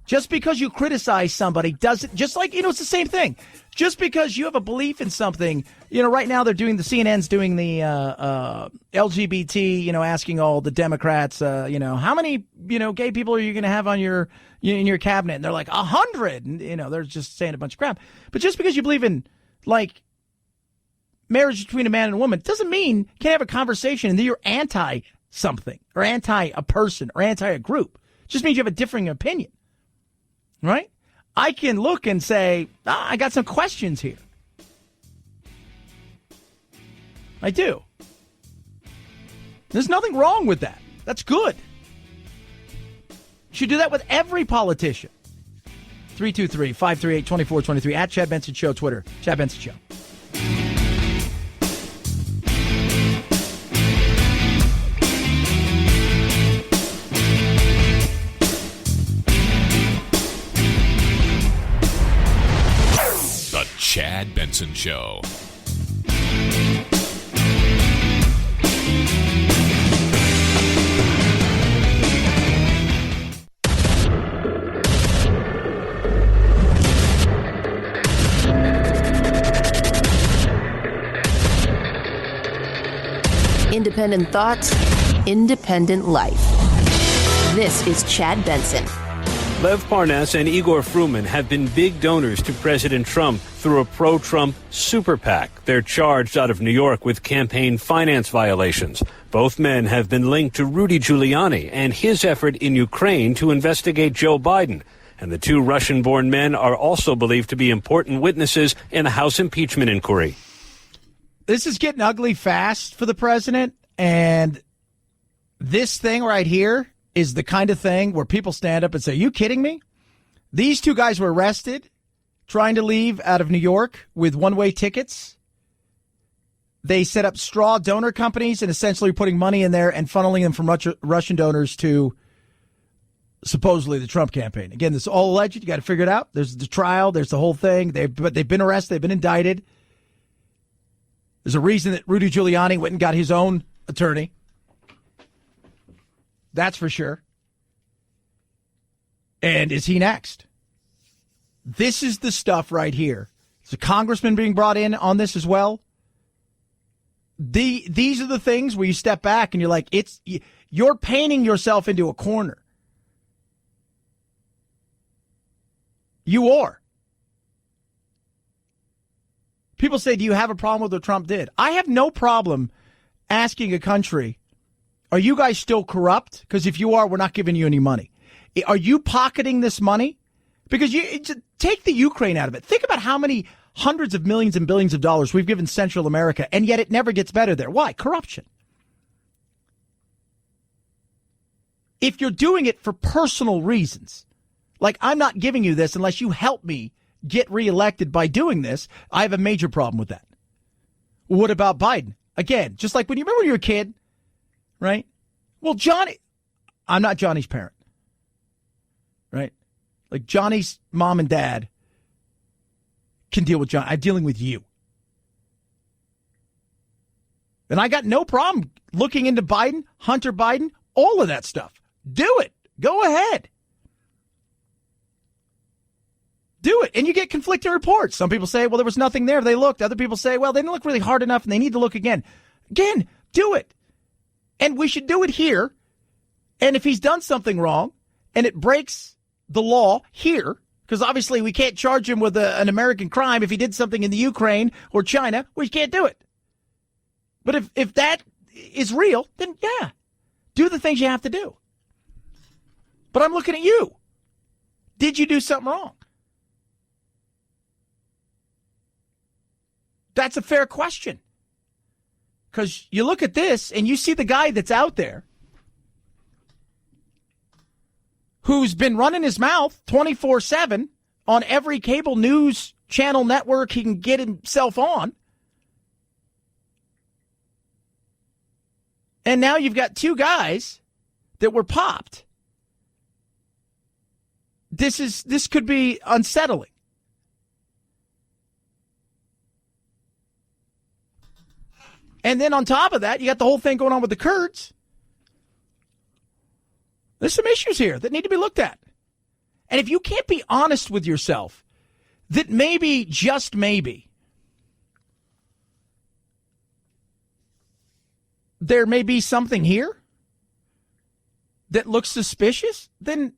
Just because you criticize somebody doesn't, just like, it's the same thing. Just because you have a belief in something, right now they're doing, the CNN's doing the LGBT, asking all the Democrats, how many, gay people are you going to have on in your cabinet? And they're like 100. And, they're just saying a bunch of crap. But just because you believe in, like, marriage between a man and a woman doesn't mean you can't have a conversation and that you're anti something or anti a person or anti a group. It just means you have a differing opinion. Right? I can look and say, I got some questions here. I do. There's nothing wrong with that. That's good. You should do that with every politician. 323-538-2423 at Chad Benson Show, Twitter, Chad Benson Show. Chad Benson Show. Independent thoughts, independent life. This is Chad Benson. Lev Parnas and Igor Fruman have been big donors to President Trump through a pro-Trump super PAC. They're charged out of New York with campaign finance violations. Both men have been linked to Rudy Giuliani and his effort in Ukraine to investigate Joe Biden. And the two Russian-born men are also believed to be important witnesses in the House impeachment inquiry. This is getting ugly fast for the president, and this thing right here is the kind of thing where people stand up and say, "Are you kidding me?" These two guys were arrested trying to leave out of New York with one-way tickets. They set up straw donor companies and essentially putting money in there and funneling them from Russian donors to supposedly the Trump campaign. Again, this is all alleged. You got to figure it out. There's the trial. There's the whole thing. They've been arrested. They've been indicted. There's a reason that Rudy Giuliani went and got his own attorney. That's for sure. And is he next? This is the stuff right here. There's a congressman being brought in on this as well. These are the things where you step back and you're like, you're painting yourself into a corner. You are. People say, do you have a problem with what Trump did? I have no problem asking a country, are you guys still corrupt? Because if you are, we're not giving you any money. Are you pocketing this money? Because you take the Ukraine out of it. Think about how many hundreds of millions and billions of dollars we've given Central America, and yet it never gets better there. Why? Corruption. If you're doing it for personal reasons, like I'm not giving you this unless you help me get reelected by doing this, I have a major problem with that. What about Biden? Again, just like when you remember when you were a kid, right? Well, I'm not Johnny's parent, right? Like Johnny's mom and dad can deal with John. I'm dealing with you. And I got no problem looking into Biden, Hunter Biden, all of that stuff. Do it. Go ahead. Do it. And you get conflicting reports. Some people say, well, there was nothing there. They looked. Other people say, well, they didn't look really hard enough and they need to look again. Again, do it. And we should do it here. And if he's done something wrong and it breaks the law here, because obviously we can't charge him with an American crime if he did something in the Ukraine or China, we can't do it. But if that is real, then yeah, do the things you have to do. But I'm looking at you. Did you do something wrong? That's a fair question. Because you look at this and you see the guy that's out there who's been running his mouth 24/7 on every cable news channel network he can get himself on. And now you've got two guys that were popped. This could be unsettling. And then on top of that, you got the whole thing going on with the Kurds. There's some issues here that need to be looked at. And if you can't be honest with yourself, that maybe, just maybe, there may be something here that looks suspicious, then,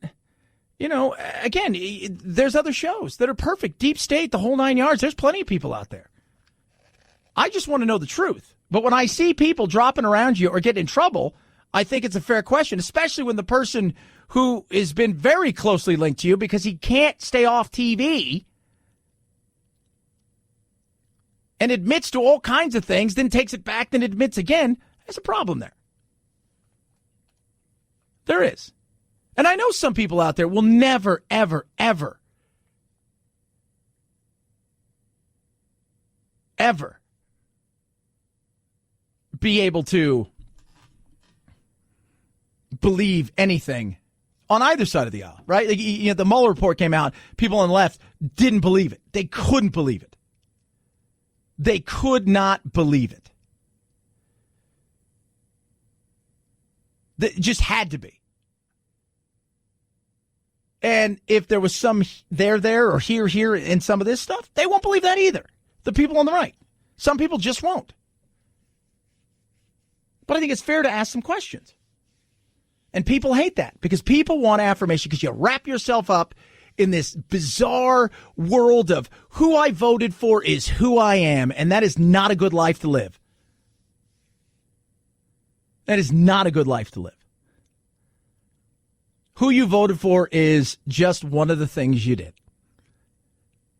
you know, again, there's other shows that are perfect. Deep State, the whole 9 yards. There's plenty of people out there. I just want to know the truth. But when I see people dropping around you or getting in trouble, I think it's a fair question, especially when the person who has been very closely linked to you because he can't stay off TV and admits to all kinds of things, then takes it back, then admits again. There's a problem there. There is. And I know some people out there will never, ever, ever, ever be able to believe anything on either side of the aisle, right? Like, you know, the Mueller report came out. People on the left didn't believe it. They couldn't believe it. They could not believe it. It just had to be. And if there was some there, or here in some of this stuff, they won't believe that either. The people on the right. Some people just won't. But I think it's fair to ask some questions. And people hate that because people want affirmation because you wrap yourself up in this bizarre world of who I voted for is who I am. And that is not a good life to live. That is not a good life to live. Who you voted for is just one of the things you did.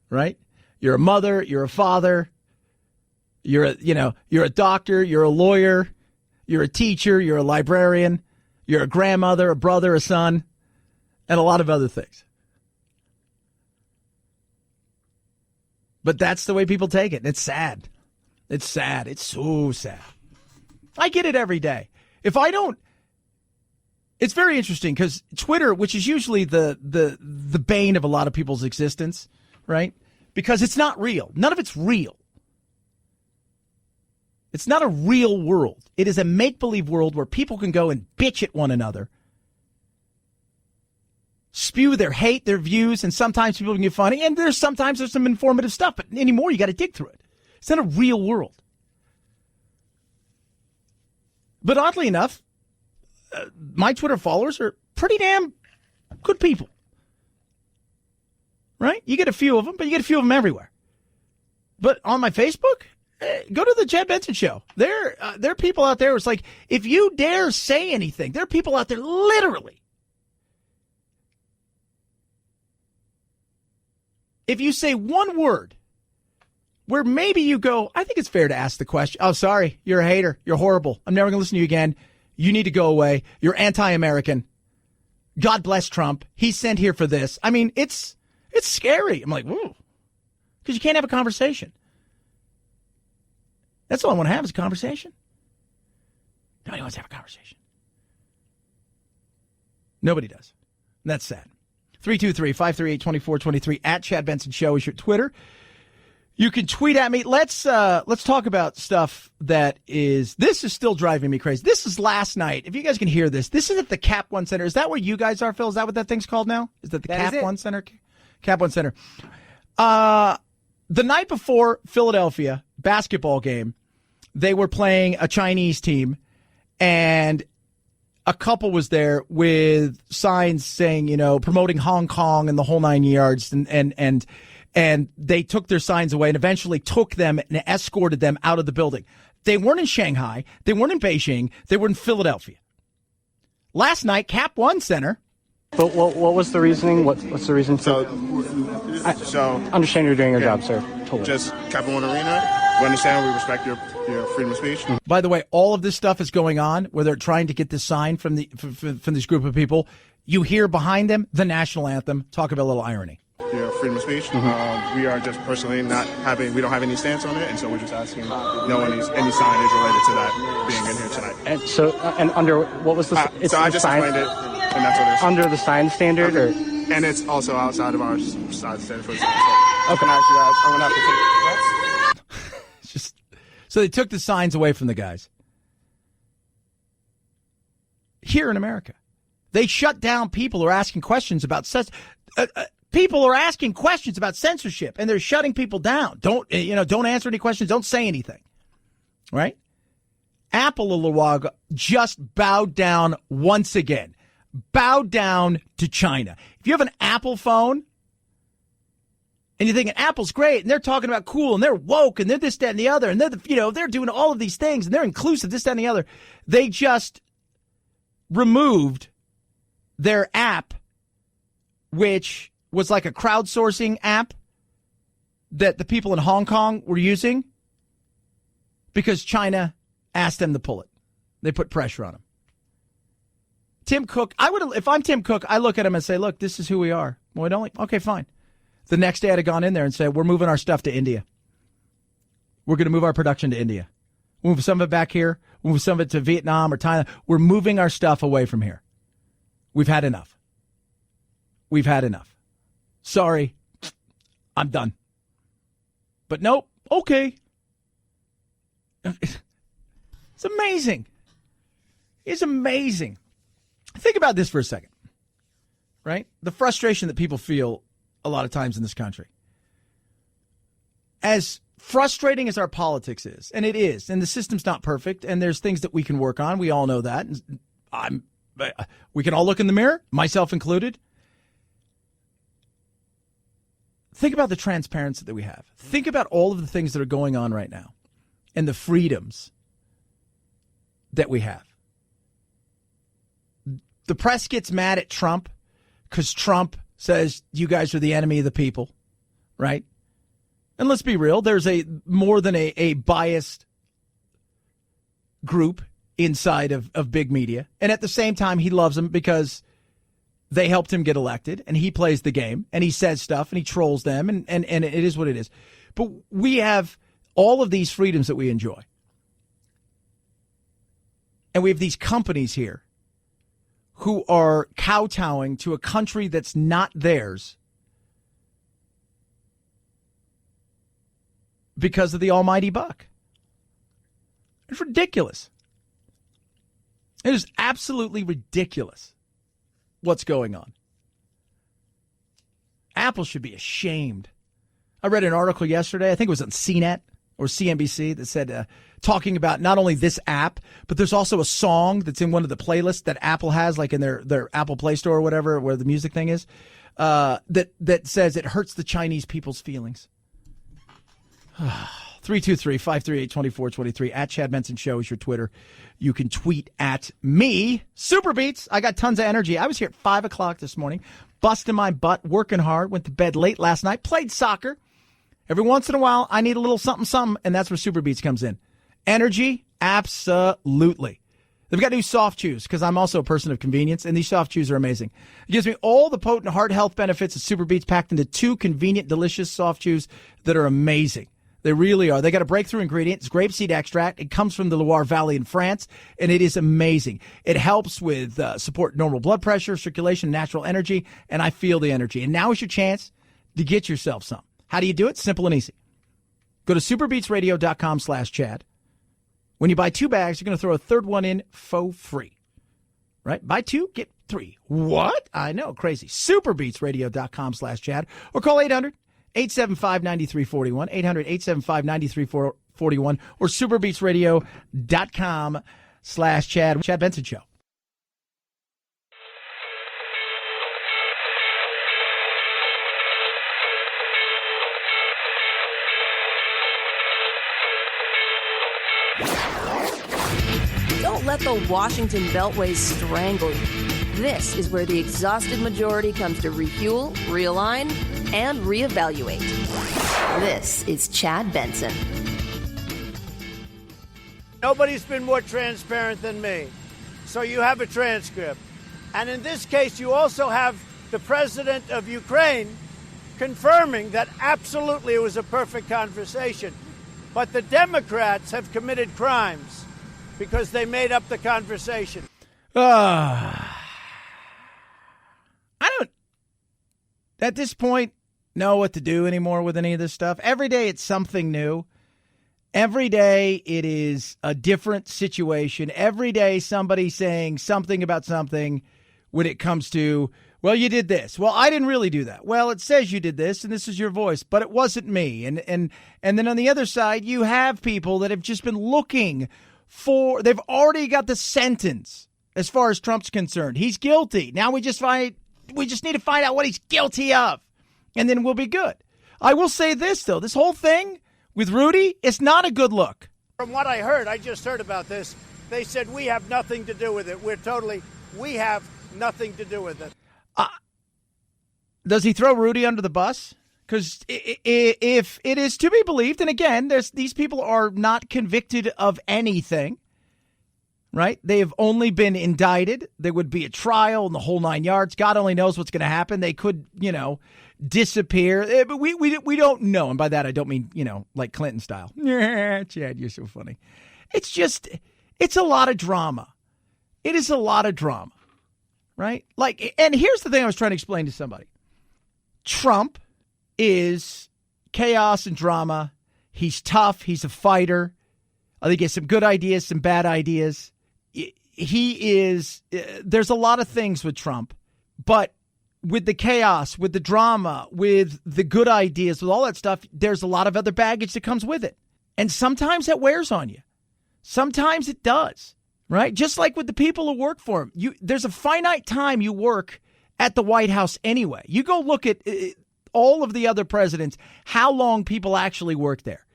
Right? You're a mother, you're a father, you're a doctor, you're a lawyer, you're a teacher, you're a librarian, you're a grandmother, a brother, a son, and a lot of other things. But that's the way people take it. And it's sad. It's sad. It's so sad. I get it every day. If I don't, it's very interesting because Twitter, which is usually the bane of a lot of people's existence, right? Because it's not real. None of it's real. It's not a real world. It is a make-believe world where people can go and bitch at one another, spew their hate, their views, and sometimes people can get funny. And sometimes there's some informative stuff, but anymore you got to dig through it. It's not a real world. But oddly enough, my Twitter followers are pretty damn good people. Right? You get a few of them, but you get a few of them everywhere. But on my Facebook, go to the Chad Benson Show. There are people out there. It's like, if you dare say anything, there are people out there literally. If you say one word where maybe you go, I think it's fair to ask the question. Oh, sorry, you're a hater. You're horrible. I'm never going to listen to you again. You need to go away. You're anti-American. God bless Trump. He's sent here for this. I mean, it's scary. I'm like, whoa, because you can't have a conversation. That's all I want to have is a conversation. Nobody wants to have a conversation. Nobody does. And that's sad. 323-538-2423 at Chad Benson Show is your Twitter. You can tweet at me. Let's talk about stuff this is still driving me crazy. This is last night. If you guys can hear this, this is at the Cap One Center. Is that where you guys are, Phil? Is that what that thing's called now? Is that the Cap One Center? Cap One Center. The night before Philadelphia basketball game, they were playing a Chinese team, and a couple was there with signs saying, promoting Hong Kong and the whole 9 yards, and they took their signs away and eventually took them and escorted them out of the building. They weren't in Shanghai. They weren't in Beijing. They were in Philadelphia. Last night, Cap One Center. But what was the reasoning? What's the reason? So understand you're doing your job, sir. Totally. Just Cap One Arena. We understand. We respect your freedom of speech. By the way, all of this stuff is going on where they're trying to get this sign from this group of people. You hear behind them the national anthem. Talk about a little irony. freedom of speech. We are just personally we don't have any stance on it, and so we're just asking no any signage related to that being in here tonight. And so, and under what was the? So I just explained it, and that's what it is. Under the sign standard, or and it's also outside of our side standard for the sign. So okay, I'm gonna have to take it. So they took the signs away from the guys. Here in America, they shut down people who are asking questions about people are asking questions about censorship, and they're shutting people down. Don't answer any questions. Don't say anything. Right? Apple, a little while ago, just bowed down once again. Bowed down to China. If you have an Apple phone and you're thinking Apple's great and they're talking about cool and they're woke and they're this, that, and the other, and they're doing all of these things and they're inclusive, this, that, and the other, they just removed their app, which was like a crowdsourcing app that the people in Hong Kong were using because China asked them to pull it. They put pressure on them. Tim Cook, if I'm Tim Cook, I look at him and say, look, this is who we are. Well, okay, fine. The next day I'd have gone in there and said, we're moving our stuff to India. We're going to move our production to India. We'll move some of it back here. We'll move some of it to Vietnam or Thailand. We're moving our stuff away from here. We've had enough. We've had enough. Sorry. I'm done. But nope. Okay. It's amazing. It's amazing. Think about this for a second, right? The frustration that people feel a lot of times in this country. As frustrating as our politics is, and it is, and the system's not perfect, and there's things that we can work on. We all know that. And we can all look in the mirror, myself included. Think about the transparency that we have. Think about all of the things that are going on right now and the freedoms that we have. The press gets mad at Trump because Trump says you guys are the enemy of the people, right? And let's be real, there's more than a biased group inside of big media. And at the same time, he loves them because they helped him get elected, and he plays the game, and he says stuff, and he trolls them, and it is what it is. But we have all of these freedoms that we enjoy. And we have these companies here who are kowtowing to a country that's not theirs because of the almighty buck. It's ridiculous. It is absolutely ridiculous what's going on. Apple should be ashamed. I read an article yesterday, I think it was on CNET or CNBC, that said, talking about not only this app, but there's also a song that's in one of the playlists that Apple has, like in their Apple Play Store or whatever, where the music thing is, that says it hurts the Chinese people's feelings. 323-538-2423. At Chad Benson Show is your Twitter. You can tweet at me. Super Beats. I got tons of energy. I was here at 5 o'clock this morning, busting my butt, working hard, went to bed late last night, played soccer. Every once in a while, I need a little something, and that's where Super Beats comes in. Energy, absolutely. They've got new soft chews because I'm also a person of convenience, and these soft chews are amazing. It gives me all the potent heart health benefits of Super Beats packed into 2 convenient, delicious soft chews that are amazing. They really are. They got a breakthrough ingredient. It's grapeseed extract. It comes from the Loire Valley in France, and it is amazing. It helps with support normal blood pressure, circulation, natural energy, and I feel the energy. And now is your chance to get yourself some. How do you do it? Simple and easy. Go to superbeatsradio.com/Chad. When you buy 2 bags, you're going to throw a third one in for free. Right? Buy 2, get 3. What? I know. Crazy. Superbeatsradio.com/Chad. Or call 800-875-9341, 800-875-9341, or superbeatsradio.com/Chad. Chad Benson Show. Don't let the Washington Beltway strangle you. This is where the exhausted majority comes to refuel, realign, and reevaluate. This is Chad Benson. Nobody's been more transparent than me. So you have a transcript. And in this case, you also have the president of Ukraine confirming that absolutely it was a perfect conversation. But the Democrats have committed crimes because they made up the conversation. I don't, at this point, know what to do anymore with any of this stuff. Every day it's something new. Every day it is a different situation. Every day somebody's saying something about something when it comes to, well, you did this. Well, I didn't really do that. Well, it says you did this and this is your voice, but it wasn't me. And then on the other side, you have people that have just been looking for, they've already got the sentence as far as Trump's concerned. He's guilty. Now we just need to find out what he's guilty of, and then we'll be good. I will say this, though. This whole thing with Rudy, it's not a good look. From what I heard, I just heard about this, they said we have nothing to do with it. We have nothing to do with it. Does he throw Rudy under the bus? Because if it is to be believed, and again, these people are not convicted of anything, right? They have only been indicted. There would be a trial and the whole 9 yards. God only knows what's going to happen. They could, disappear. But we don't know. And by that, I don't mean, like Clinton style. Yeah, Chad, you're so funny. It's a lot of drama. It is a lot of drama, right? And here's the thing I was trying to explain to somebody. Trump is chaos and drama. He's tough. He's a fighter. I think he has some good ideas, some bad ideas. There's a lot of things with Trump, but with the chaos, with the drama, with the good ideas, with all that stuff, there's a lot of other baggage that comes with it. And sometimes that wears on you. Sometimes it does, right? Just like with the people who work for him. There's a finite time you work at the White House anyway. You go look at all of the other presidents, how long people actually work there.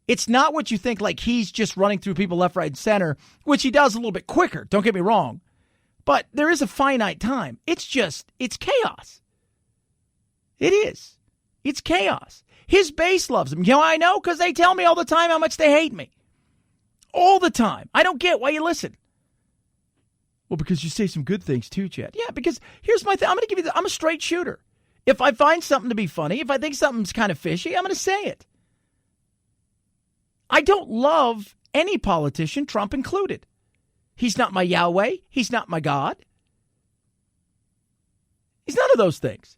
It's not what you think, like he's just running through people left, right, and center, which he does a little bit quicker. Don't get me wrong. But there is a finite time. It's chaos. It is. It's chaos. His base loves him. I know, because they tell me all the time how much they hate me. All the time. I don't get why you listen. Well, because you say some good things too, Chad. Yeah, because here's my thing. I'm a straight shooter. If I find something to be funny, if I think something's kind of fishy, I'm going to say it. I don't love any politician, Trump included. He's not my Yahweh. He's not my God. He's none of those things.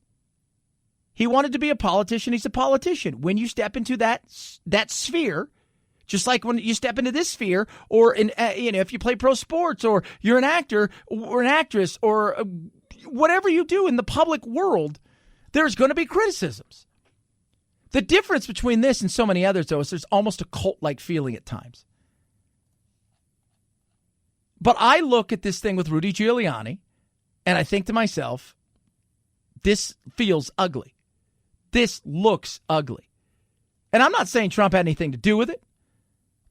He wanted to be a politician. He's a politician. When you step into that sphere, just like when you step into this sphere, or if you play pro sports, or you're an actor or an actress, or whatever you do in the public world, there's going to be criticisms. The difference between this and so many others, though, is there's almost a cult-like feeling at times. But I look at this thing with Rudy Giuliani, and I think to myself, this feels ugly. This looks ugly. And I'm not saying Trump had anything to do with it,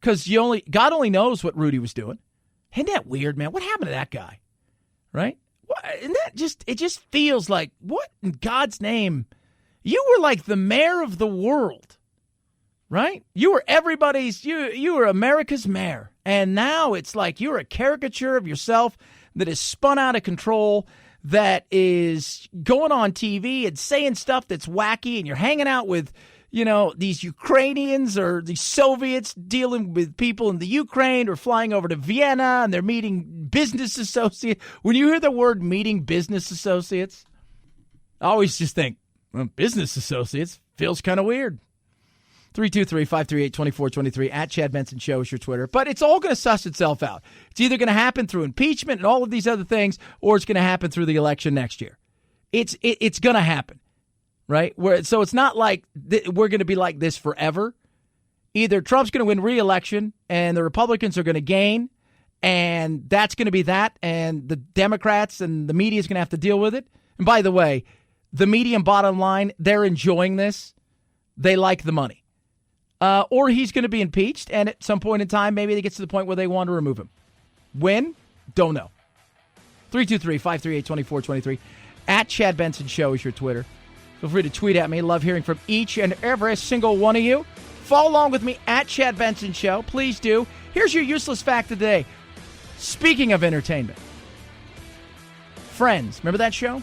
because God only knows what Rudy was doing. Isn't that weird, man? What happened to that guy? Right? And it just feels like, what in God's name? You were like the mayor of the world, right? You were you were America's mayor. And now it's like you're a caricature of yourself that is spun out of control, that is going on TV and saying stuff that's wacky, and you're hanging out with, these Ukrainians or the Soviets dealing with people in the Ukraine, or flying over to Vienna and they're meeting business associates. When you hear the word meeting business associates, I always just think, well, business associates feels kind of weird. 323-538-2423 at Chad Benson Show is your Twitter. But it's all going to suss itself out. It's either going to happen through impeachment and all of these other things, or it's going to happen through the election next year. It's going to happen, right? So it's not like we're going to be like this forever. Either Trump's going to win re-election and the Republicans are going to gain, and that's going to be that, and the Democrats and the media is going to have to deal with it. And by the way, the median bottom line, they're enjoying this. They like the money. Or he's going to be impeached, and at some point in time, maybe it gets to the point where they want to remove him. When? Don't know. 323-538-2423. At Chad Benson Show is your Twitter. Feel free to tweet at me. Love hearing from each and every single one of you. Follow along with me at Chad Benson Show. Please do. Here's your useless fact of the day. Speaking of entertainment. Friends. Remember that show?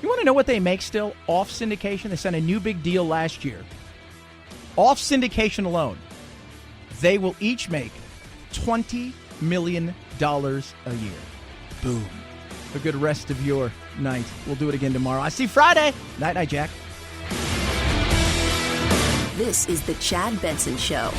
You want to know what they make still off syndication? They signed a new big deal last year. Off syndication alone, they will each make $20 million a year. Boom. A good rest of your night. We'll do it again tomorrow. I see you Friday. Night, Jack. This is the Chad Benson Show.